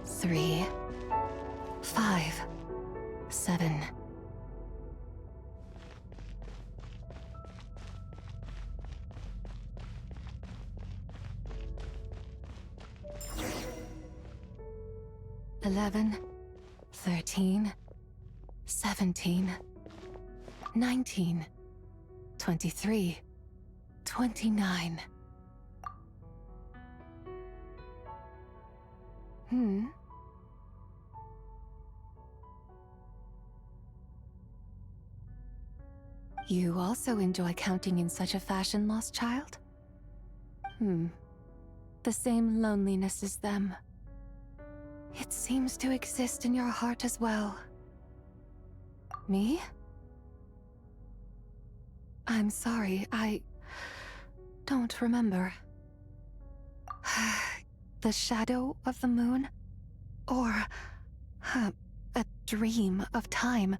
Three, 5, 7. Eleven, 13, 17, 19, 23, 29. You also enjoy counting in such a fashion, lost child? The same loneliness as them. It seems to exist in your heart as well. Me? I'm sorry, I don't remember. The shadow of the moon? Or a dream of time?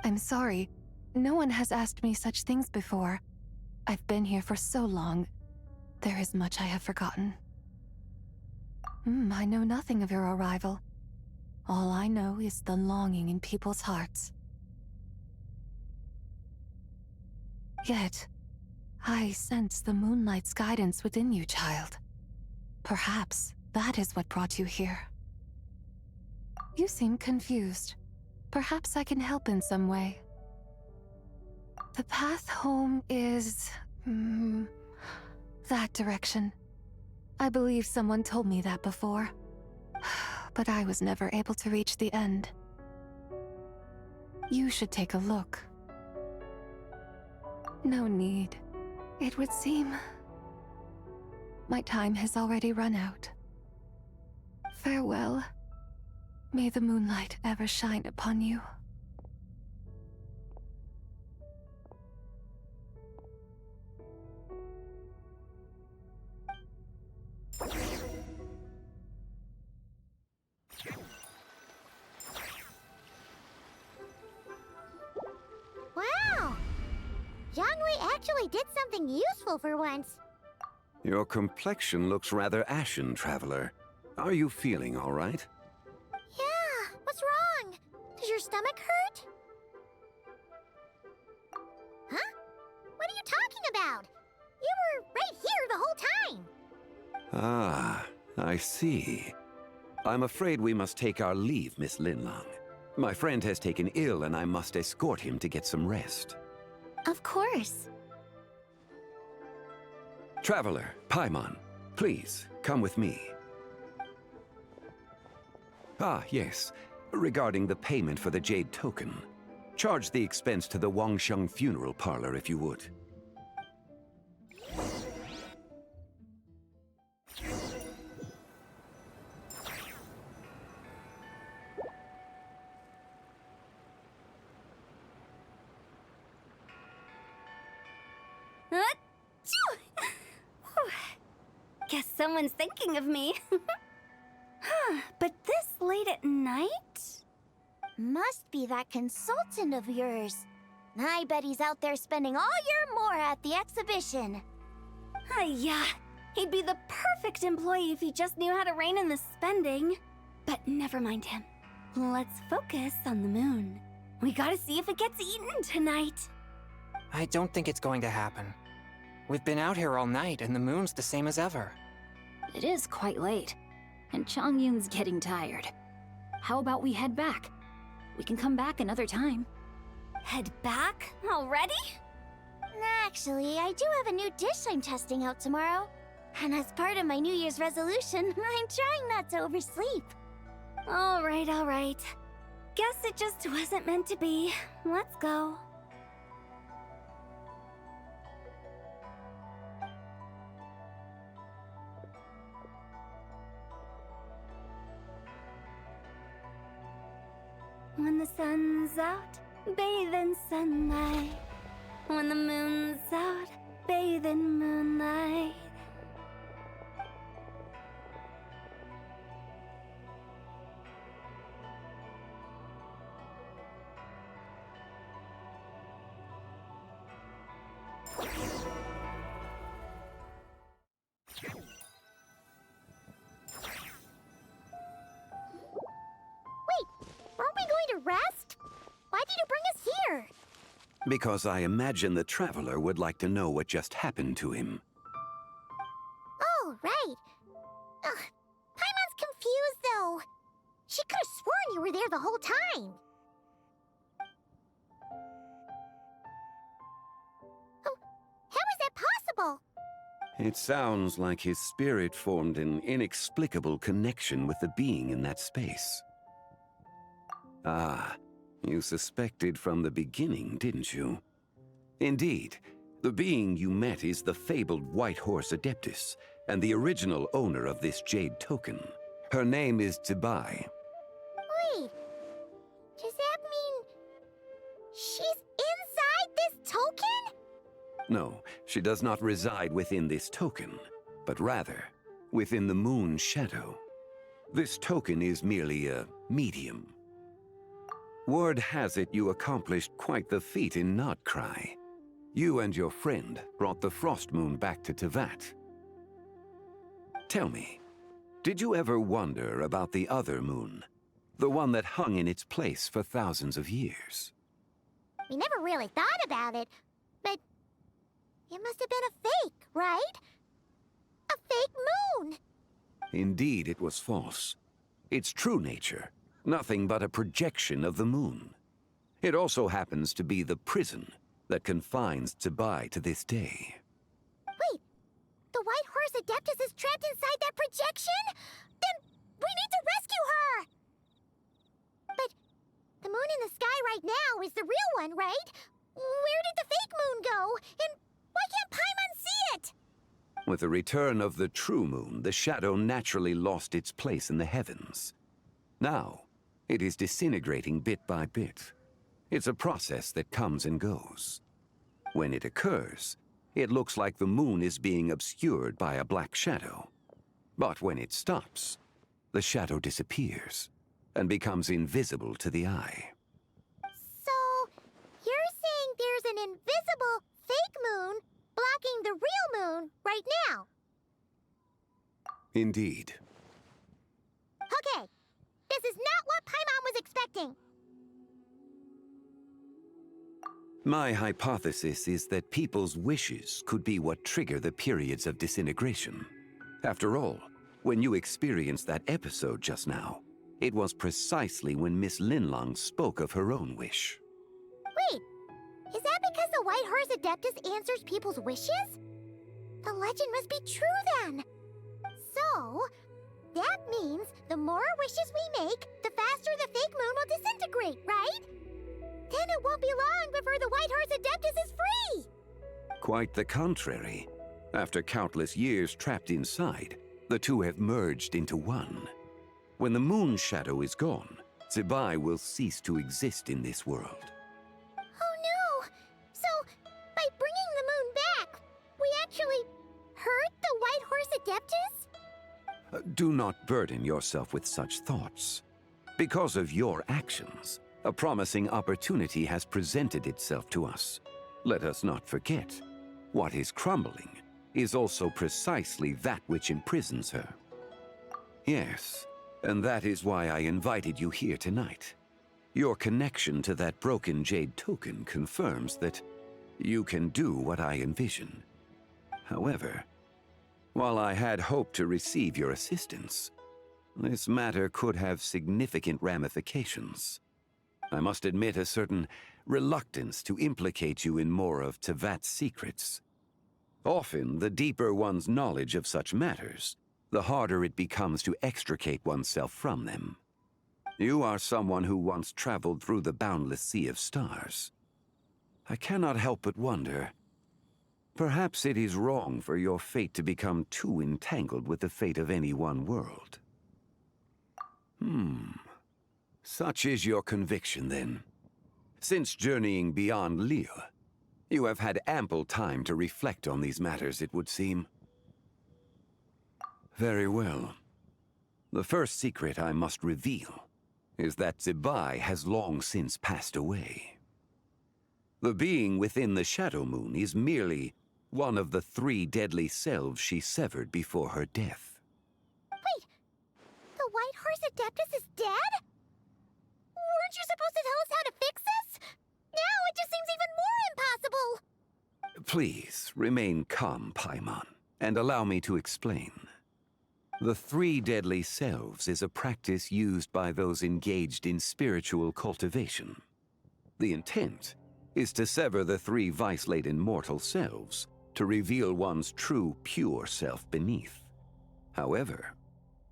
I'm sorry. No one has asked me such things before. I've been here for so long. There is much I have forgotten. I know nothing of your arrival. All I know is the longing in people's hearts. Yet, I sense the moonlight's guidance within you, child. Perhaps that is what brought you here. You seem confused. Perhaps I can help in some way. The path home is... that direction. I believe someone told me that before. But I was never able to reach the end. You should take a look. No need. It would seem... my time has already run out. Farewell. May the moonlight ever shine upon you. Wow! Zhongli actually did something useful for once. Your complexion looks rather ashen, traveler. Are you feeling all right? Yeah, what's wrong? Does your stomach hurt? Huh? What are you talking about? You were right here the whole time. Ah, I see. I'm afraid we must take our leave, Miss Linlang. My friend has taken ill and I must escort him to get some rest. Of course. Traveler, Paimon, please, come with me. Ah, yes. Regarding the payment for the Jade token. Charge the expense to the Wangsheng funeral parlor if you would. Guess someone's thinking of me. But this late at night? Must be that consultant of yours. I bet he's out there spending all year more at the exhibition. Yeah, he'd be the perfect employee if he just knew how to rein in the spending. But never mind him. Let's focus on the moon. We gotta see if it gets eaten tonight. I don't think it's going to happen. We've been out here all night, and the moon's the same as ever. It is quite late, and Chongyun's getting tired. How about we head back? We can come back another time. Head back? Already? Actually, I do have a new dish I'm testing out tomorrow. And as part of my New Year's resolution, I'm trying not to oversleep. All right. Guess it just wasn't meant to be. Let's go. When the sun's out, bathe in sunlight. When the moon's out, bathe in moonlight. Aren't we going to rest? Why did you bring us here? Because I imagine the Traveler would like to know what just happened to him. Oh, right. Ugh, Paimon's confused, though. She could have sworn you were there the whole time. Oh, how is that possible? It sounds like his spirit formed an inexplicable connection with the being in that space. Ah, you suspected from the beginning, didn't you? Indeed, the being you met is the fabled White Horse Adeptus, and the original owner of this jade token. Her name is Tibai. Wait, does that mean she's inside this token? No, she does not reside within this token, but rather within the moon's shadow. This token is merely a medium. Word has it you accomplished quite the feat in Nodcry. You and your friend brought the Frost Moon back to Tevat. Tell me, did you ever wonder about the other moon? The one that hung in its place for thousands of years? We never really thought about it, but it must have been a fake, right? A fake moon! Indeed, it was false. Its true nature, nothing but a projection of the moon. It also happens to be the prison that confines Tibai to this day. Wait, the White Horse Adeptus is trapped inside that projection? Then we need to rescue her! But the moon in the sky right now is the real one, right? Where did the fake moon go? And why can't Paimon see it? With the return of the true moon, the shadow naturally lost its place in the heavens. Now, it is disintegrating bit by bit. It's a process that comes and goes. When it occurs, it looks like the moon is being obscured by a black shadow. But when it stops, the shadow disappears and becomes invisible to the eye. So, you're saying there's an invisible fake moon blocking the real moon right now? Indeed. Okay, this is not what Paimon was expecting. My hypothesis is that people's wishes could be what trigger the periods of disintegration. After all, when you experienced that episode just now, it was precisely when Miss Linlong spoke of her own wish. Wait, is that because the White Horse Adeptus answers people's wishes? The legend must be true then. So, that means the more wishes we make, the faster the fake moon will disintegrate, right? Then it won't be long before the White Horse Adeptus is free! Quite the contrary. After countless years trapped inside, the two have merged into one. When the moon shadow is gone, Zibai will cease to exist in this world. Oh no! So, by bringing the moon back, we actually hurt the White Horse Adeptus? Do not burden yourself with such thoughts. Because of your actions, a promising opportunity has presented itself to us. Let us not forget, what is crumbling is also precisely that which imprisons her. Yes, and that is why I invited you here tonight. Your connection to that broken jade token confirms that you can do what I envision. However, while I had hoped to receive your assistance, this matter could have significant ramifications. I must admit a certain reluctance to implicate you in more of Tevat's secrets. Often, the deeper one's knowledge of such matters, the harder it becomes to extricate oneself from them. You are someone who once traveled through the boundless sea of stars. I cannot help but wonder, perhaps it is wrong for your fate to become too entangled with the fate of any one world. Such is your conviction, then. Since journeying beyond Lille, you have had ample time to reflect on these matters, it would seem. Very well. The first secret I must reveal is that Zibai has long since passed away. The being within the Shadow Moon is merely one of the 3 deadly selves she severed before her death. Wait, the White Horse Adeptus is dead? Weren't you supposed to tell us how to fix this? Now it just seems even more impossible! Please, remain calm, Paimon, and allow me to explain. The 3 deadly selves is a practice used by those engaged in spiritual cultivation. The intent is to sever the 3 vice-laden mortal selves to reveal one's true, pure self beneath. However,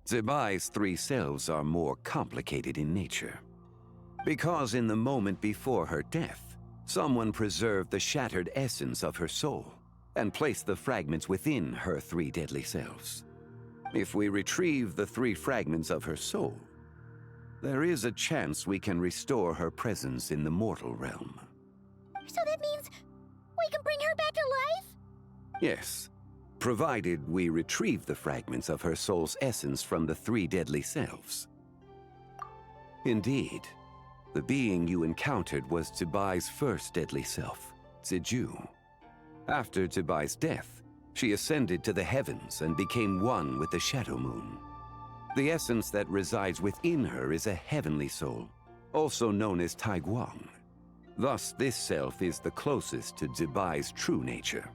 Zibai's 3 selves are more complicated in nature. Because in the moment before her death, someone preserved the shattered essence of her soul and placed the fragments within her 3 deadly selves. If we retrieve the 3 fragments of her soul, there is a chance we can restore her presence in the mortal realm. So that means we can bring her back to life? Yes, provided we retrieve the fragments of her soul's essence from the 3 deadly selves. Indeed, the being you encountered was Zibai's first deadly self, Ziju. After Zibai's death, she ascended to the heavens and became one with the Shadow Moon. The essence that resides within her is a heavenly soul, also known as Taiguang. Thus, this self is the closest to Zibai's true nature.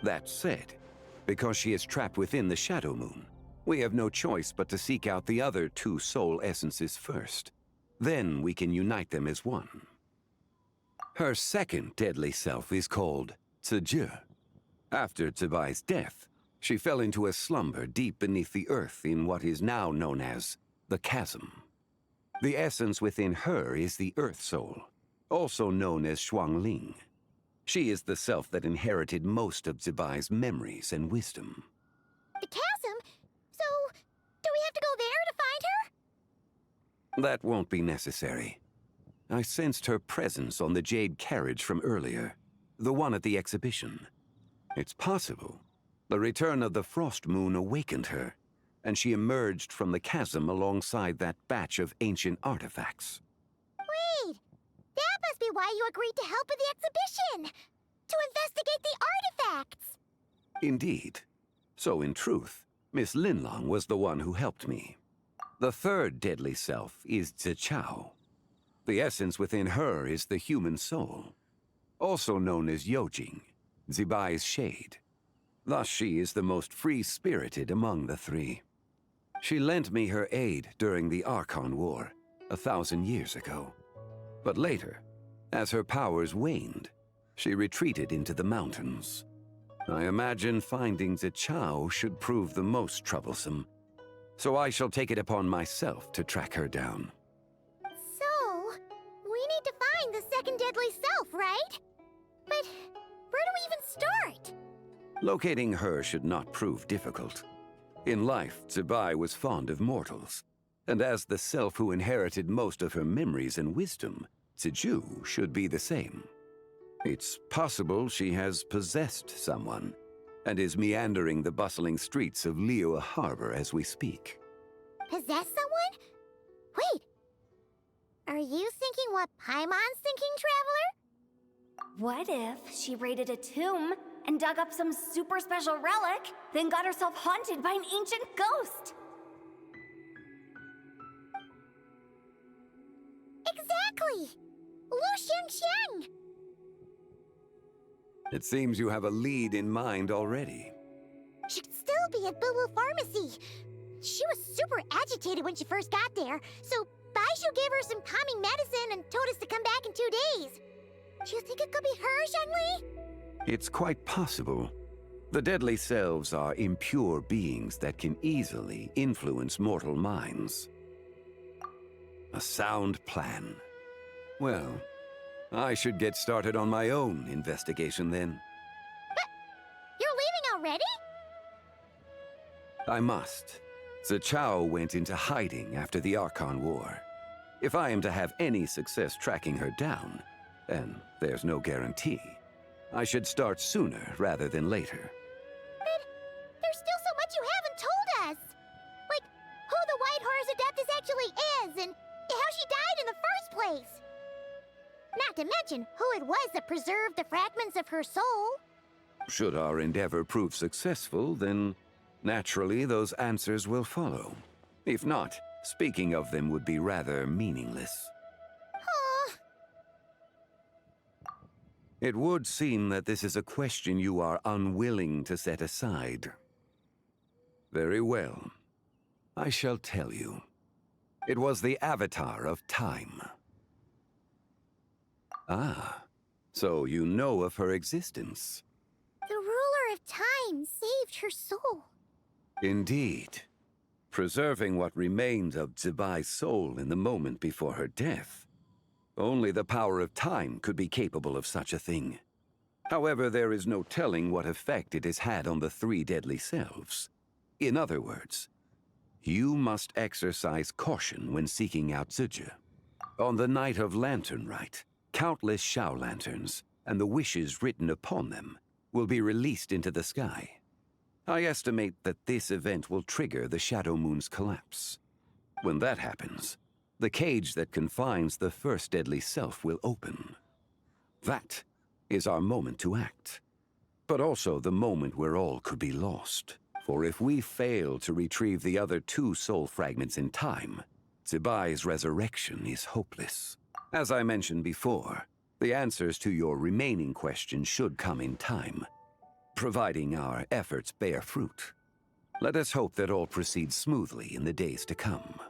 That said, because she is trapped within the Shadow Moon, we have no choice but to seek out the other 2 soul essences first. Then we can unite them as one. Her second deadly self is called Ziju. After Zibai's death, she fell into a slumber deep beneath the earth in what is now known as the Chasm. The essence within her is the Earth Soul, also known as Xuangling. She is the self that inherited most of Zibai's memories and wisdom. The chasm? So, do we have to go there to find her? That won't be necessary. I sensed her presence on the jade carriage from earlier, the one at the exhibition. It's possible the return of the Frost Moon awakened her, and she emerged from the chasm alongside that batch of ancient artifacts. Wait! That must be why you agreed to help with the exhibition! To investigate the artifacts! Indeed. So in truth, Miss Linlong was the one who helped me. The third deadly self is Zichao. The essence within her is the human soul, also known as Yojing, Zibai's shade. Thus she is the most free-spirited among the 3. She lent me her aid during the Archon War, 1,000 years ago. But later, as her powers waned, she retreated into the mountains. I imagine finding Zichao should prove the most troublesome. so I shall take it upon myself to track her down. So, we need to find the second deadly self, right? But where do we even start? Locating her should not prove difficult. In life, Zibai was fond of mortals, and as the self who inherited most of her memories and wisdom, Ziju should be the same. It's possible she has possessed someone, and is meandering the bustling streets of Liyue Harbor as we speak. Possess someone? Wait, are you thinking what Paimon's thinking, Traveler? What if she raided a tomb and dug up some super special relic, then got herself haunted by an ancient ghost? Exactly! Lu Xiangxiang! It seems you have a lead in mind already. She'd still be at Boo Boo Pharmacy. She was super agitated when she first got there, so Baishu gave her some calming medicine and told us to come back in 2 days. Do you think it could be her, Zhengli? It's quite possible. The deadly selves are impure beings that can easily influence mortal minds. A sound plan. Well, I should get started on my own investigation then. But you're leaving already? I must. Zichao went into hiding after the Archon War. If I am to have any success tracking her down, and there's no guarantee, I should start sooner rather than later. But there's still so much you haven't told us! Like, who the White Horse Adeptus actually is, and how she died in the first place! Not to mention who it was that preserved the fragments of her soul. Should our endeavor prove successful, then naturally those answers will follow. If not, speaking of them would be rather meaningless. Aw. It would seem that this is a question you are unwilling to set aside. Very well. I shall tell you. It was the Avatar of Time. Ah, so you know of her existence. The ruler of time saved her soul. Indeed. Preserving what remained of Zibai's soul in the moment before her death. Only the power of time could be capable of such a thing. However, there is no telling what effect it has had on the 3 deadly selves. In other words, you must exercise caution when seeking out Ziju. On the night of Lantern Rite, countless Shao lanterns, and the wishes written upon them, will be released into the sky. I estimate that this event will trigger the Shadow Moon's collapse. When that happens, the cage that confines the first deadly self will open. That is our moment to act, but also the moment where all could be lost. For if we fail to retrieve the other 2 soul fragments in time, Zibai's resurrection is hopeless. As I mentioned before, the answers to your remaining questions should come in time, providing our efforts bear fruit. Let us hope that all proceeds smoothly in the days to come.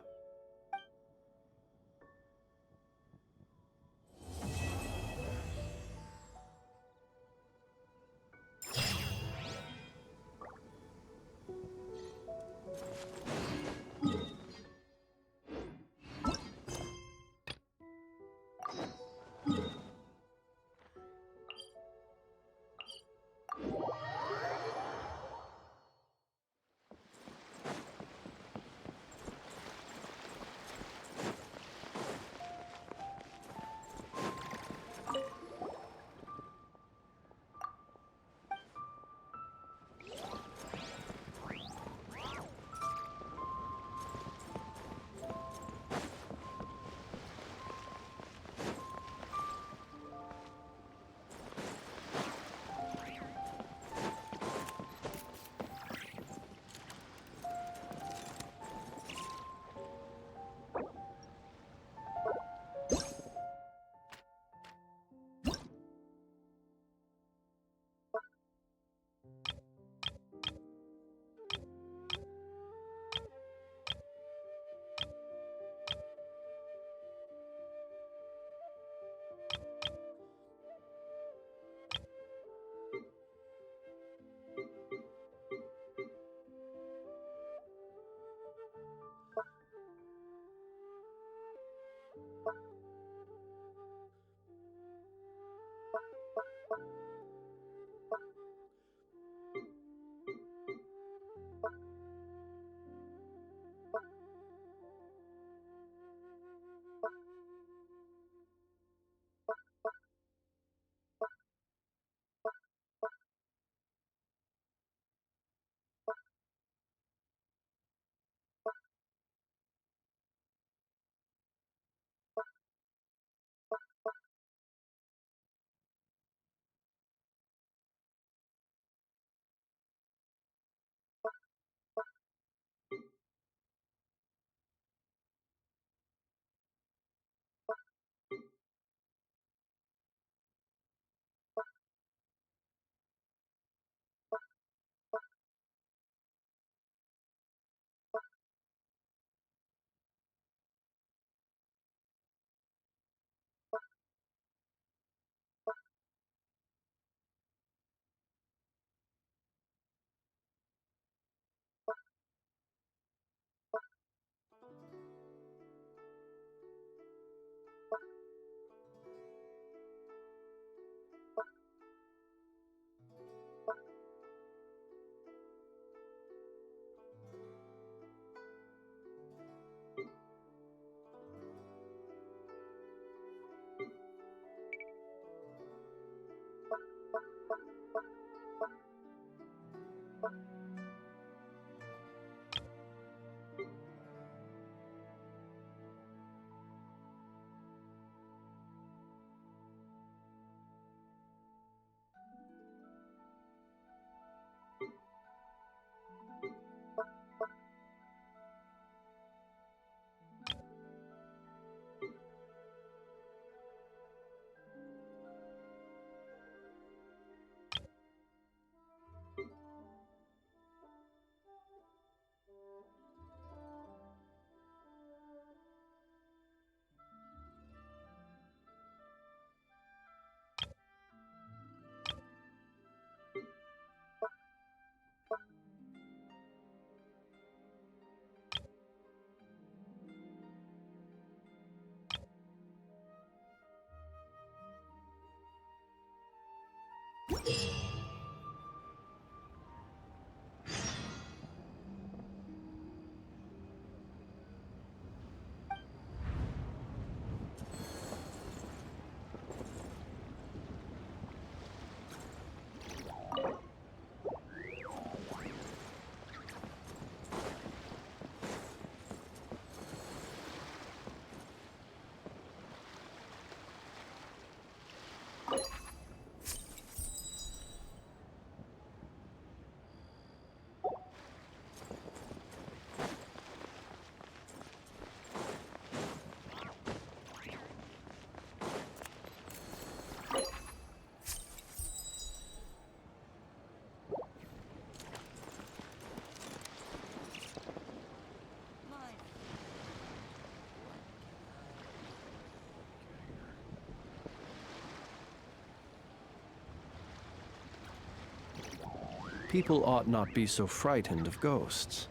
People ought not be so frightened of ghosts.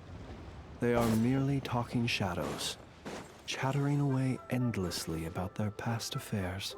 They are merely talking shadows, chattering away endlessly about their past affairs.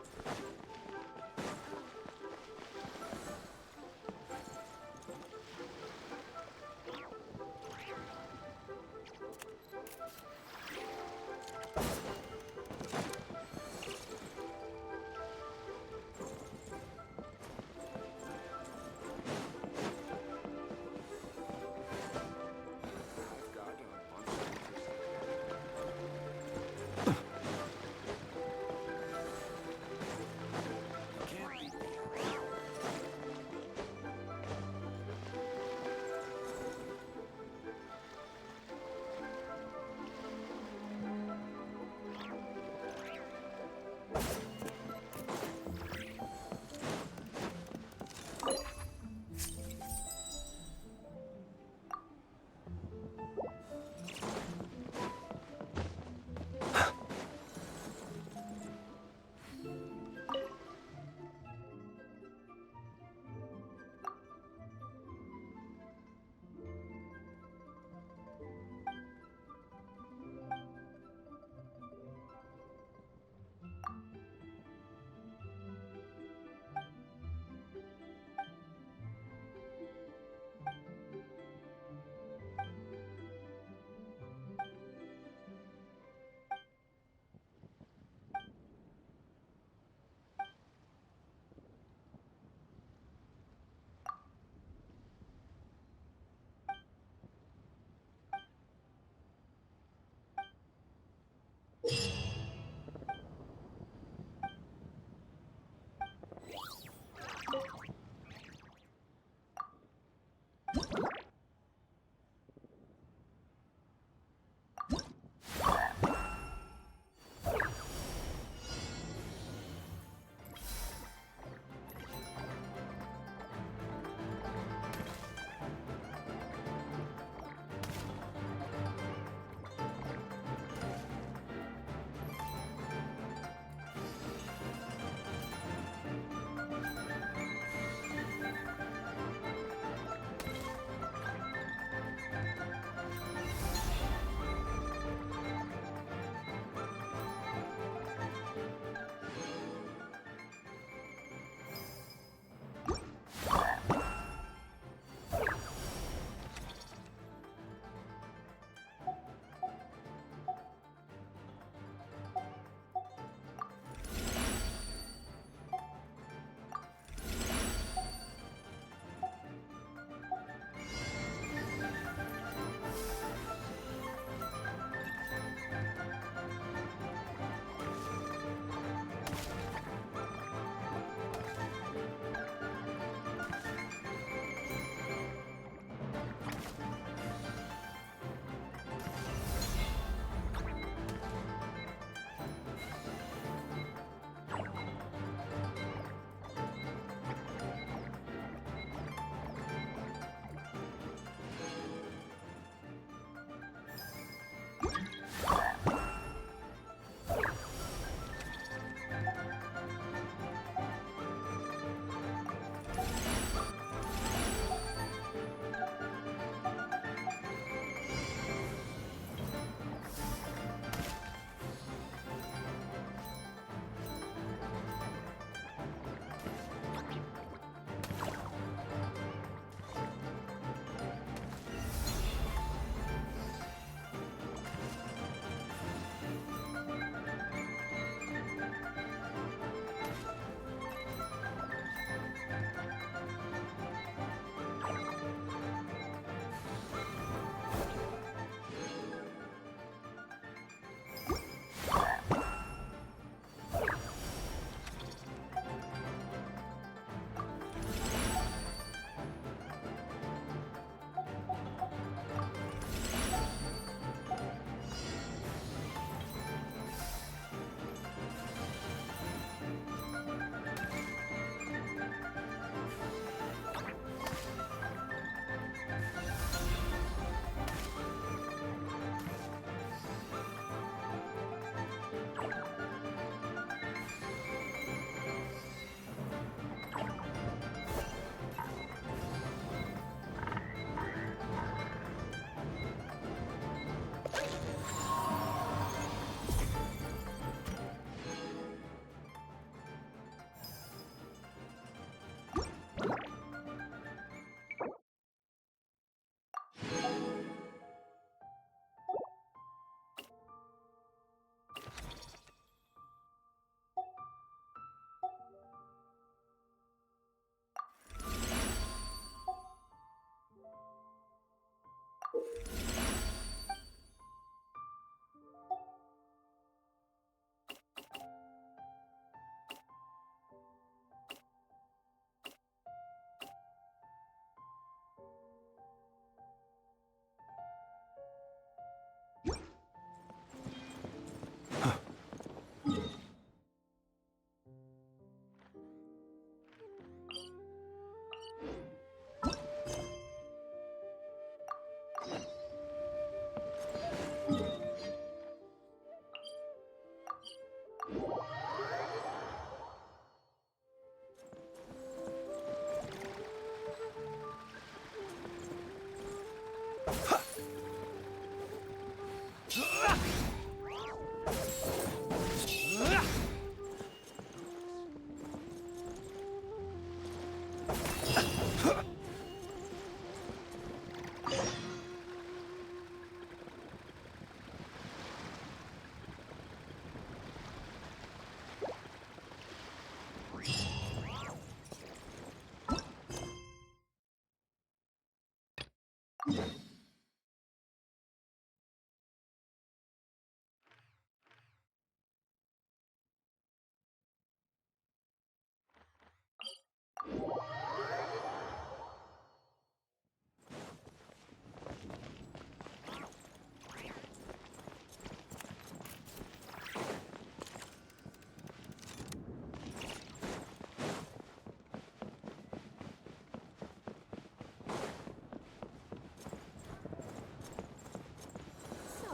So,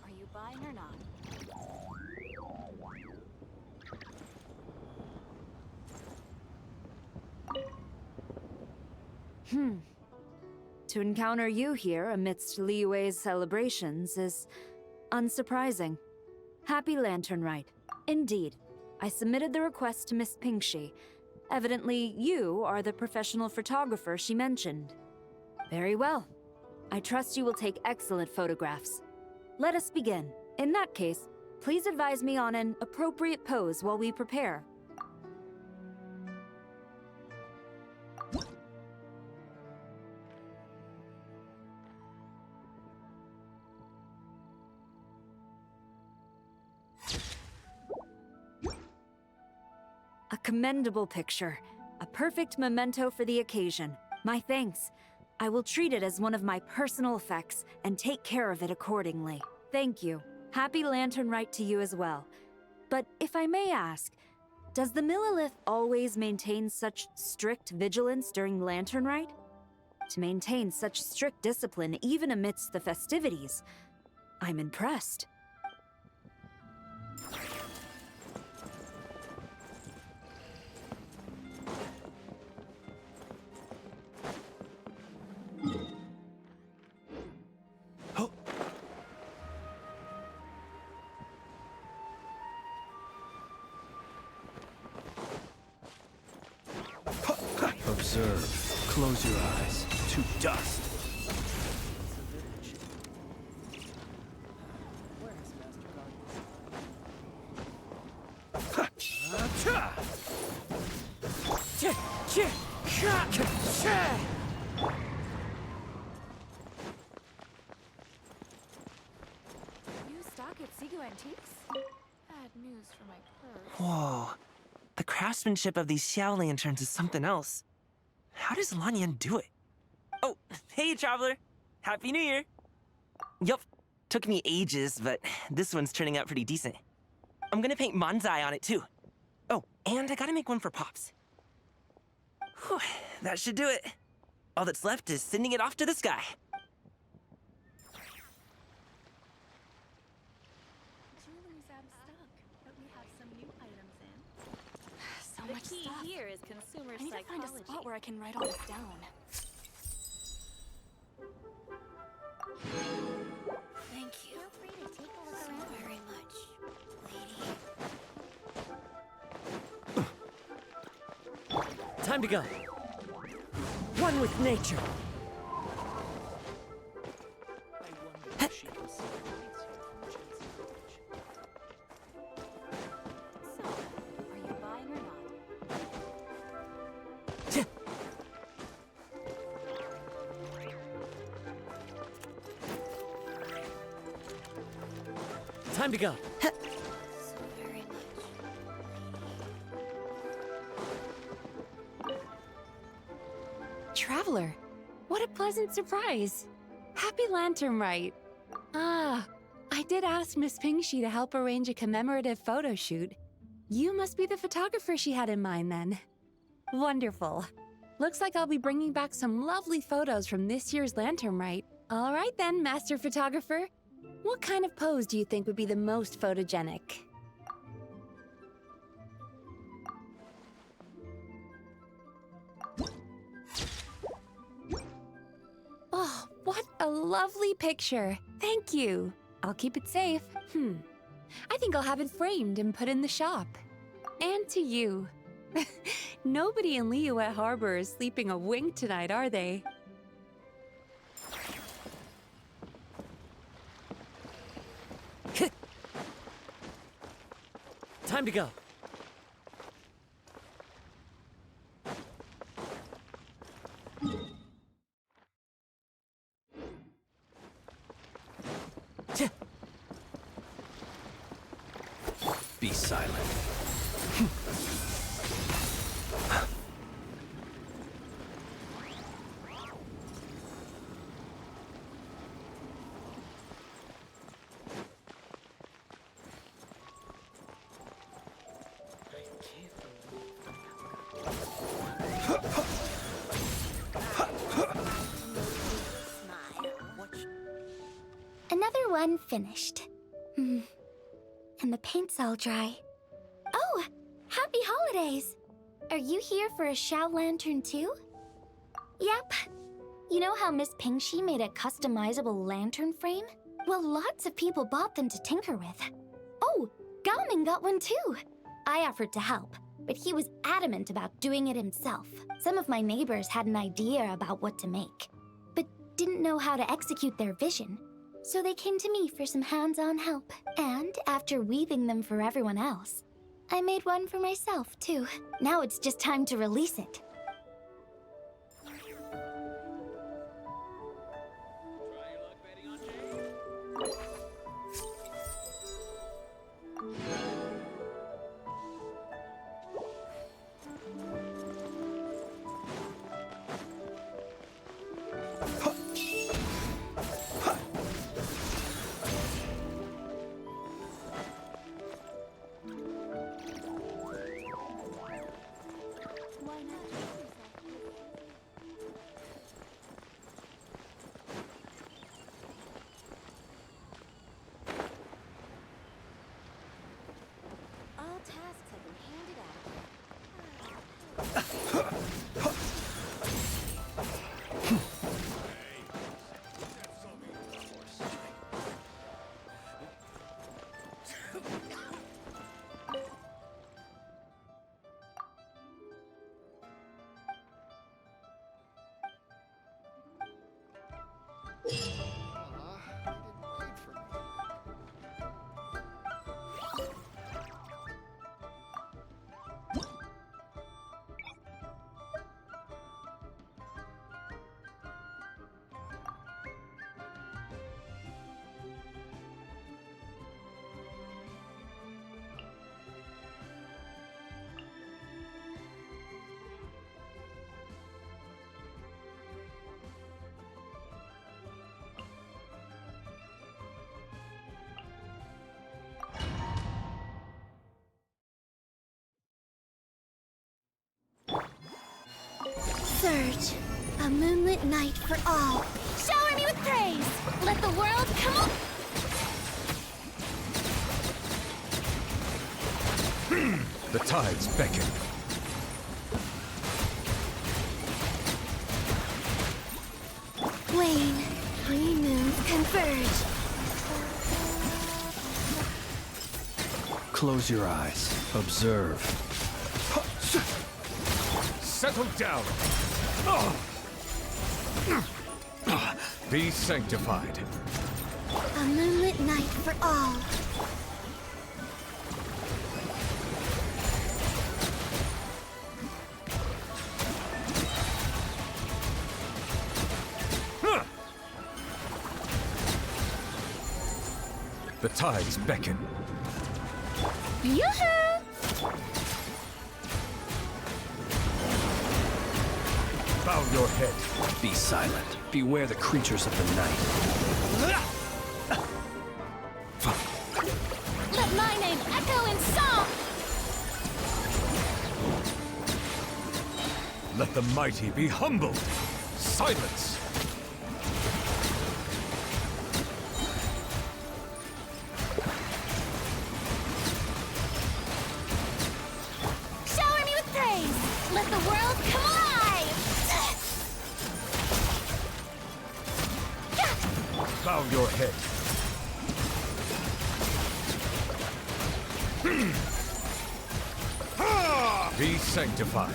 are you buying or not? To encounter you here amidst Liyue's celebrations is unsurprising. Happy Lantern Rite. Indeed, I submitted the request to Miss Pingxi. Evidently, you are the professional photographer she mentioned. Very well. I trust you will take excellent photographs. Let us begin. In that case, please advise me on an appropriate pose while we prepare. A commendable picture. A perfect memento for the occasion. My thanks. I will treat it as one of my personal effects and take care of it accordingly. Thank you. Happy Lantern Rite to you as well. But if I may ask, does the Millilith always maintain such strict vigilance during Lantern Rite? To maintain such strict discipline even amidst the festivities, I'm impressed. Observe. Close your eyes. To dust. New stock at Sigu Antiques? Bad news for my purse. Whoa. The craftsmanship of these Xiao lanterns is something else. How does Lanyan do it? Oh, hey, Traveler. Happy New Year. Yup. Took me ages, but this one's turning out pretty decent. I'm gonna paint Manzai on it, too. Oh, and I gotta make one for Pops. Whew, that should do it. All that's left is sending it off to the sky. Jewelry's out of stock, but we have some new items in. So much stuff. Here is consumer I need to find a spot where I can write all this down. Thank you. Feel free to take a look around. Very much, lady. Time to go. One with nature. So, are you buying or not? Time to go. Traveler, what a pleasant surprise. Happy Lantern Rite. Ah, I did ask Miss Pingxi to help arrange a commemorative photo shoot. You must be the photographer she had in mind then. Wonderful. Looks like I'll be bringing back some lovely photos from this year's Lantern Rite. All right then, Master Photographer. What kind of pose do you think would be the most photogenic? Oh, what A lovely picture. Thank you. I'll keep it safe. I think I'll have it framed and put in the shop. And to you. Nobody in Liyue Harbor is sleeping a wink tonight, are they? Time to go. Be silent. Another one finished. And the paint's all dry. Oh, happy holidays! Are you here for a Xiao Lantern too? Yep. You know how Miss Pingxi made a customizable lantern frame? Well, lots of people bought them to tinker with. Oh, Gaoming got one too. I offered to help, but he was adamant about doing it himself. Some of my neighbors had an idea about what to make, but didn't know how to execute their vision. So they came to me for some hands-on help. And after weaving them for everyone else, I made one for myself too. Now it's just time to release it. Surge, a moonlit night for all. Shower me with praise. Let the world come up. The tides beckon. Wane, three moons converge. Close your eyes. Observe. Settle down. Be sanctified. A moonlit night for all. The tides beckon. Yoo-hoo! Bow your head. Be silent. Beware the creatures of the night. Let my name echo in song! Let the mighty be humbled. Silence. Shower me with praise! Let the world come alive! Bow your head. Be sanctified.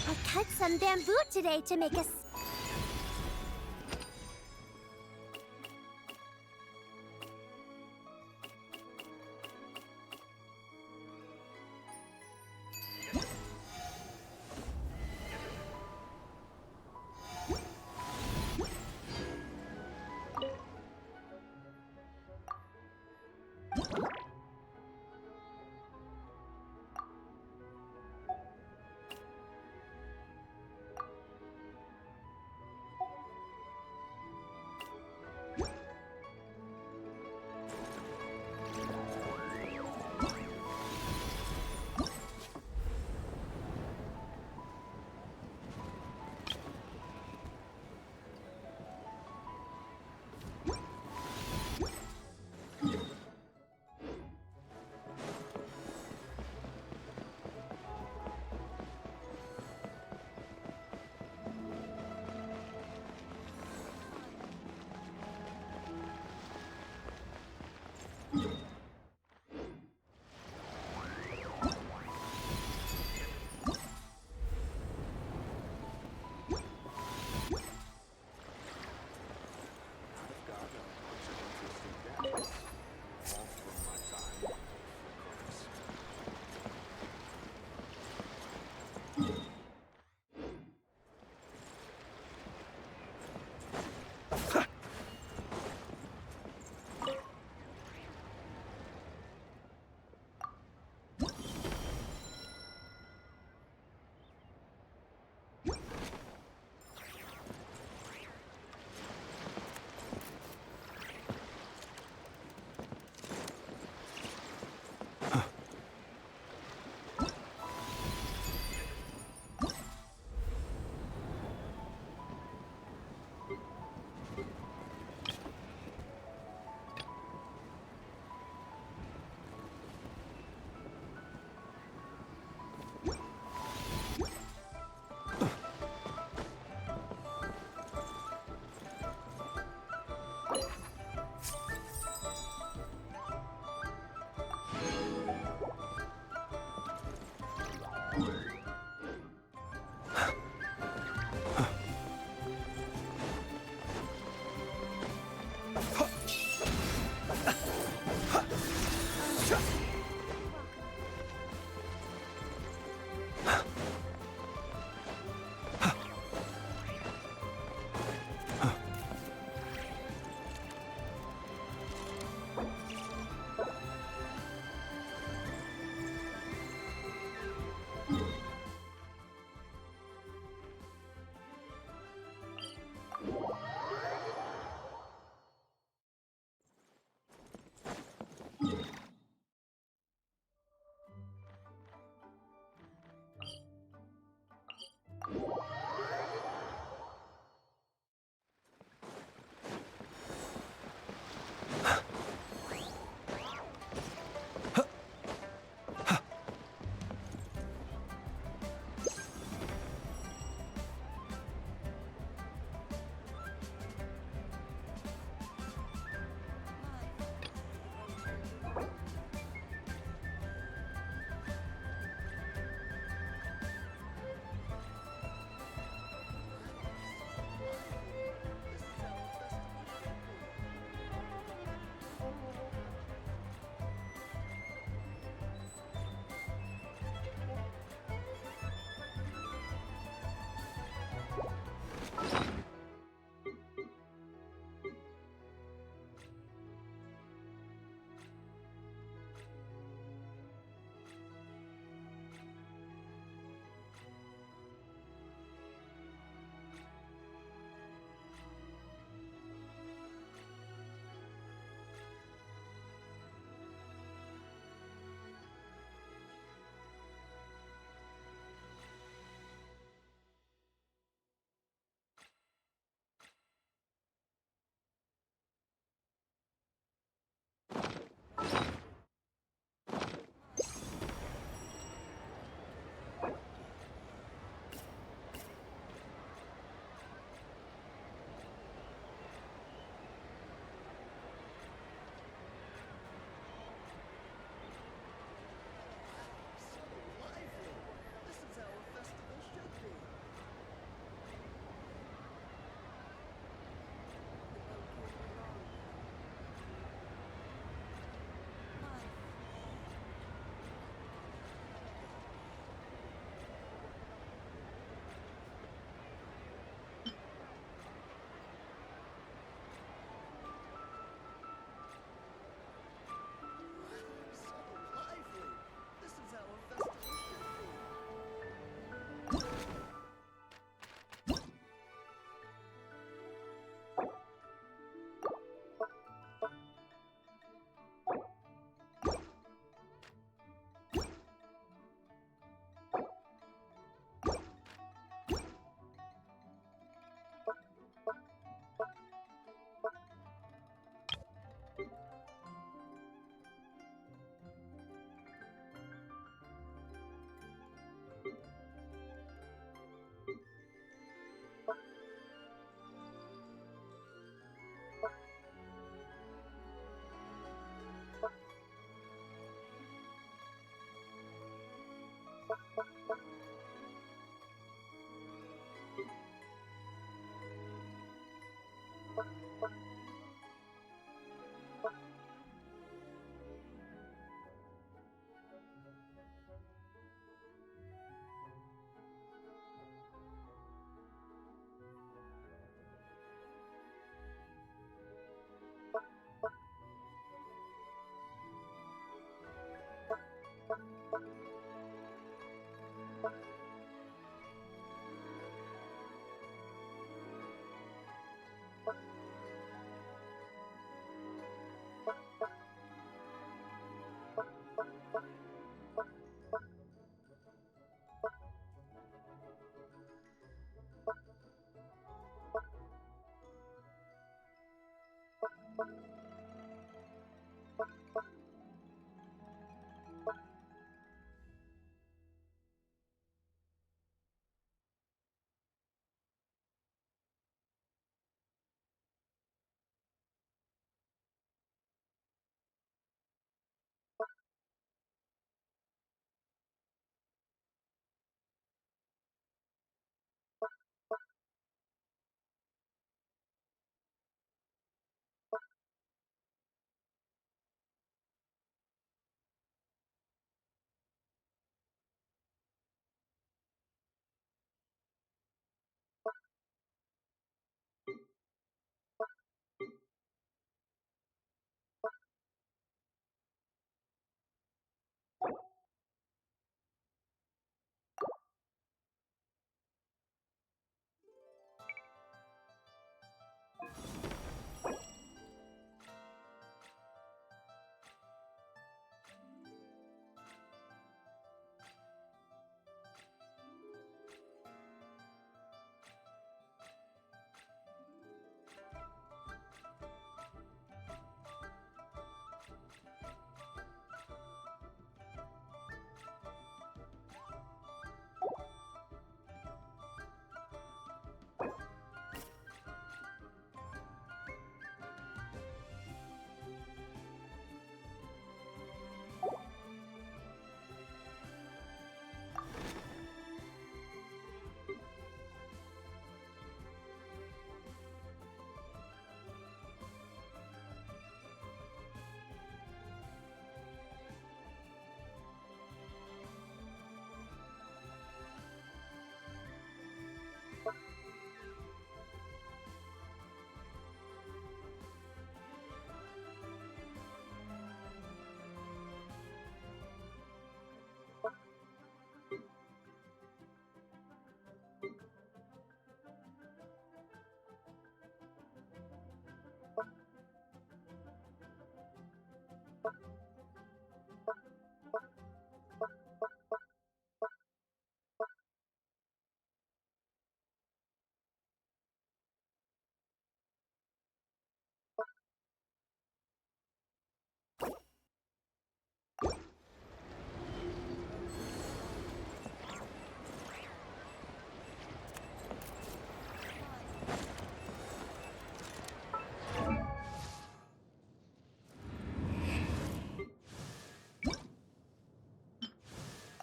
I cut some bamboo today to make a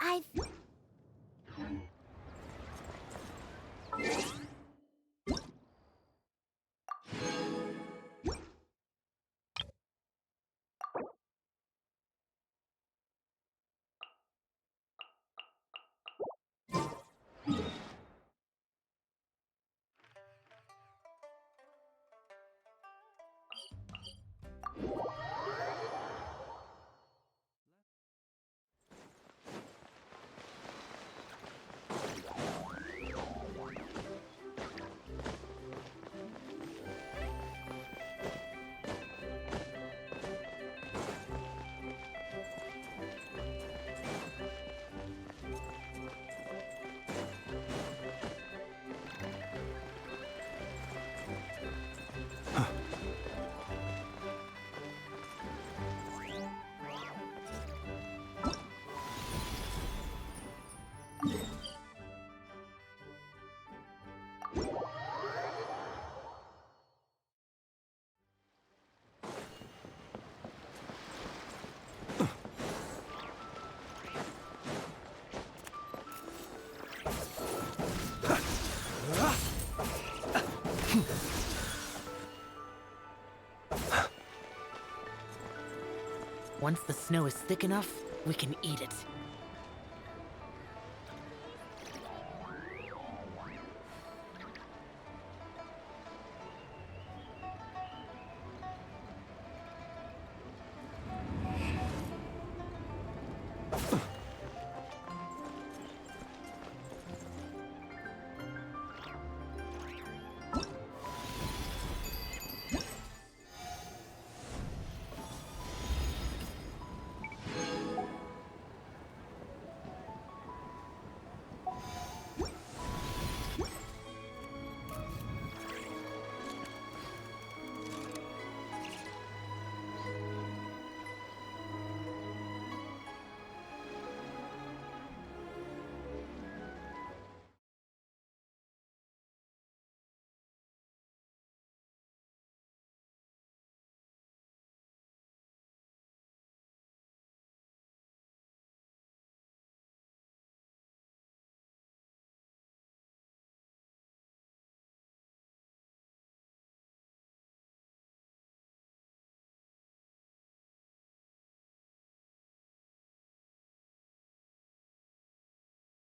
I've... Once the snow is thick enough, we can eat it.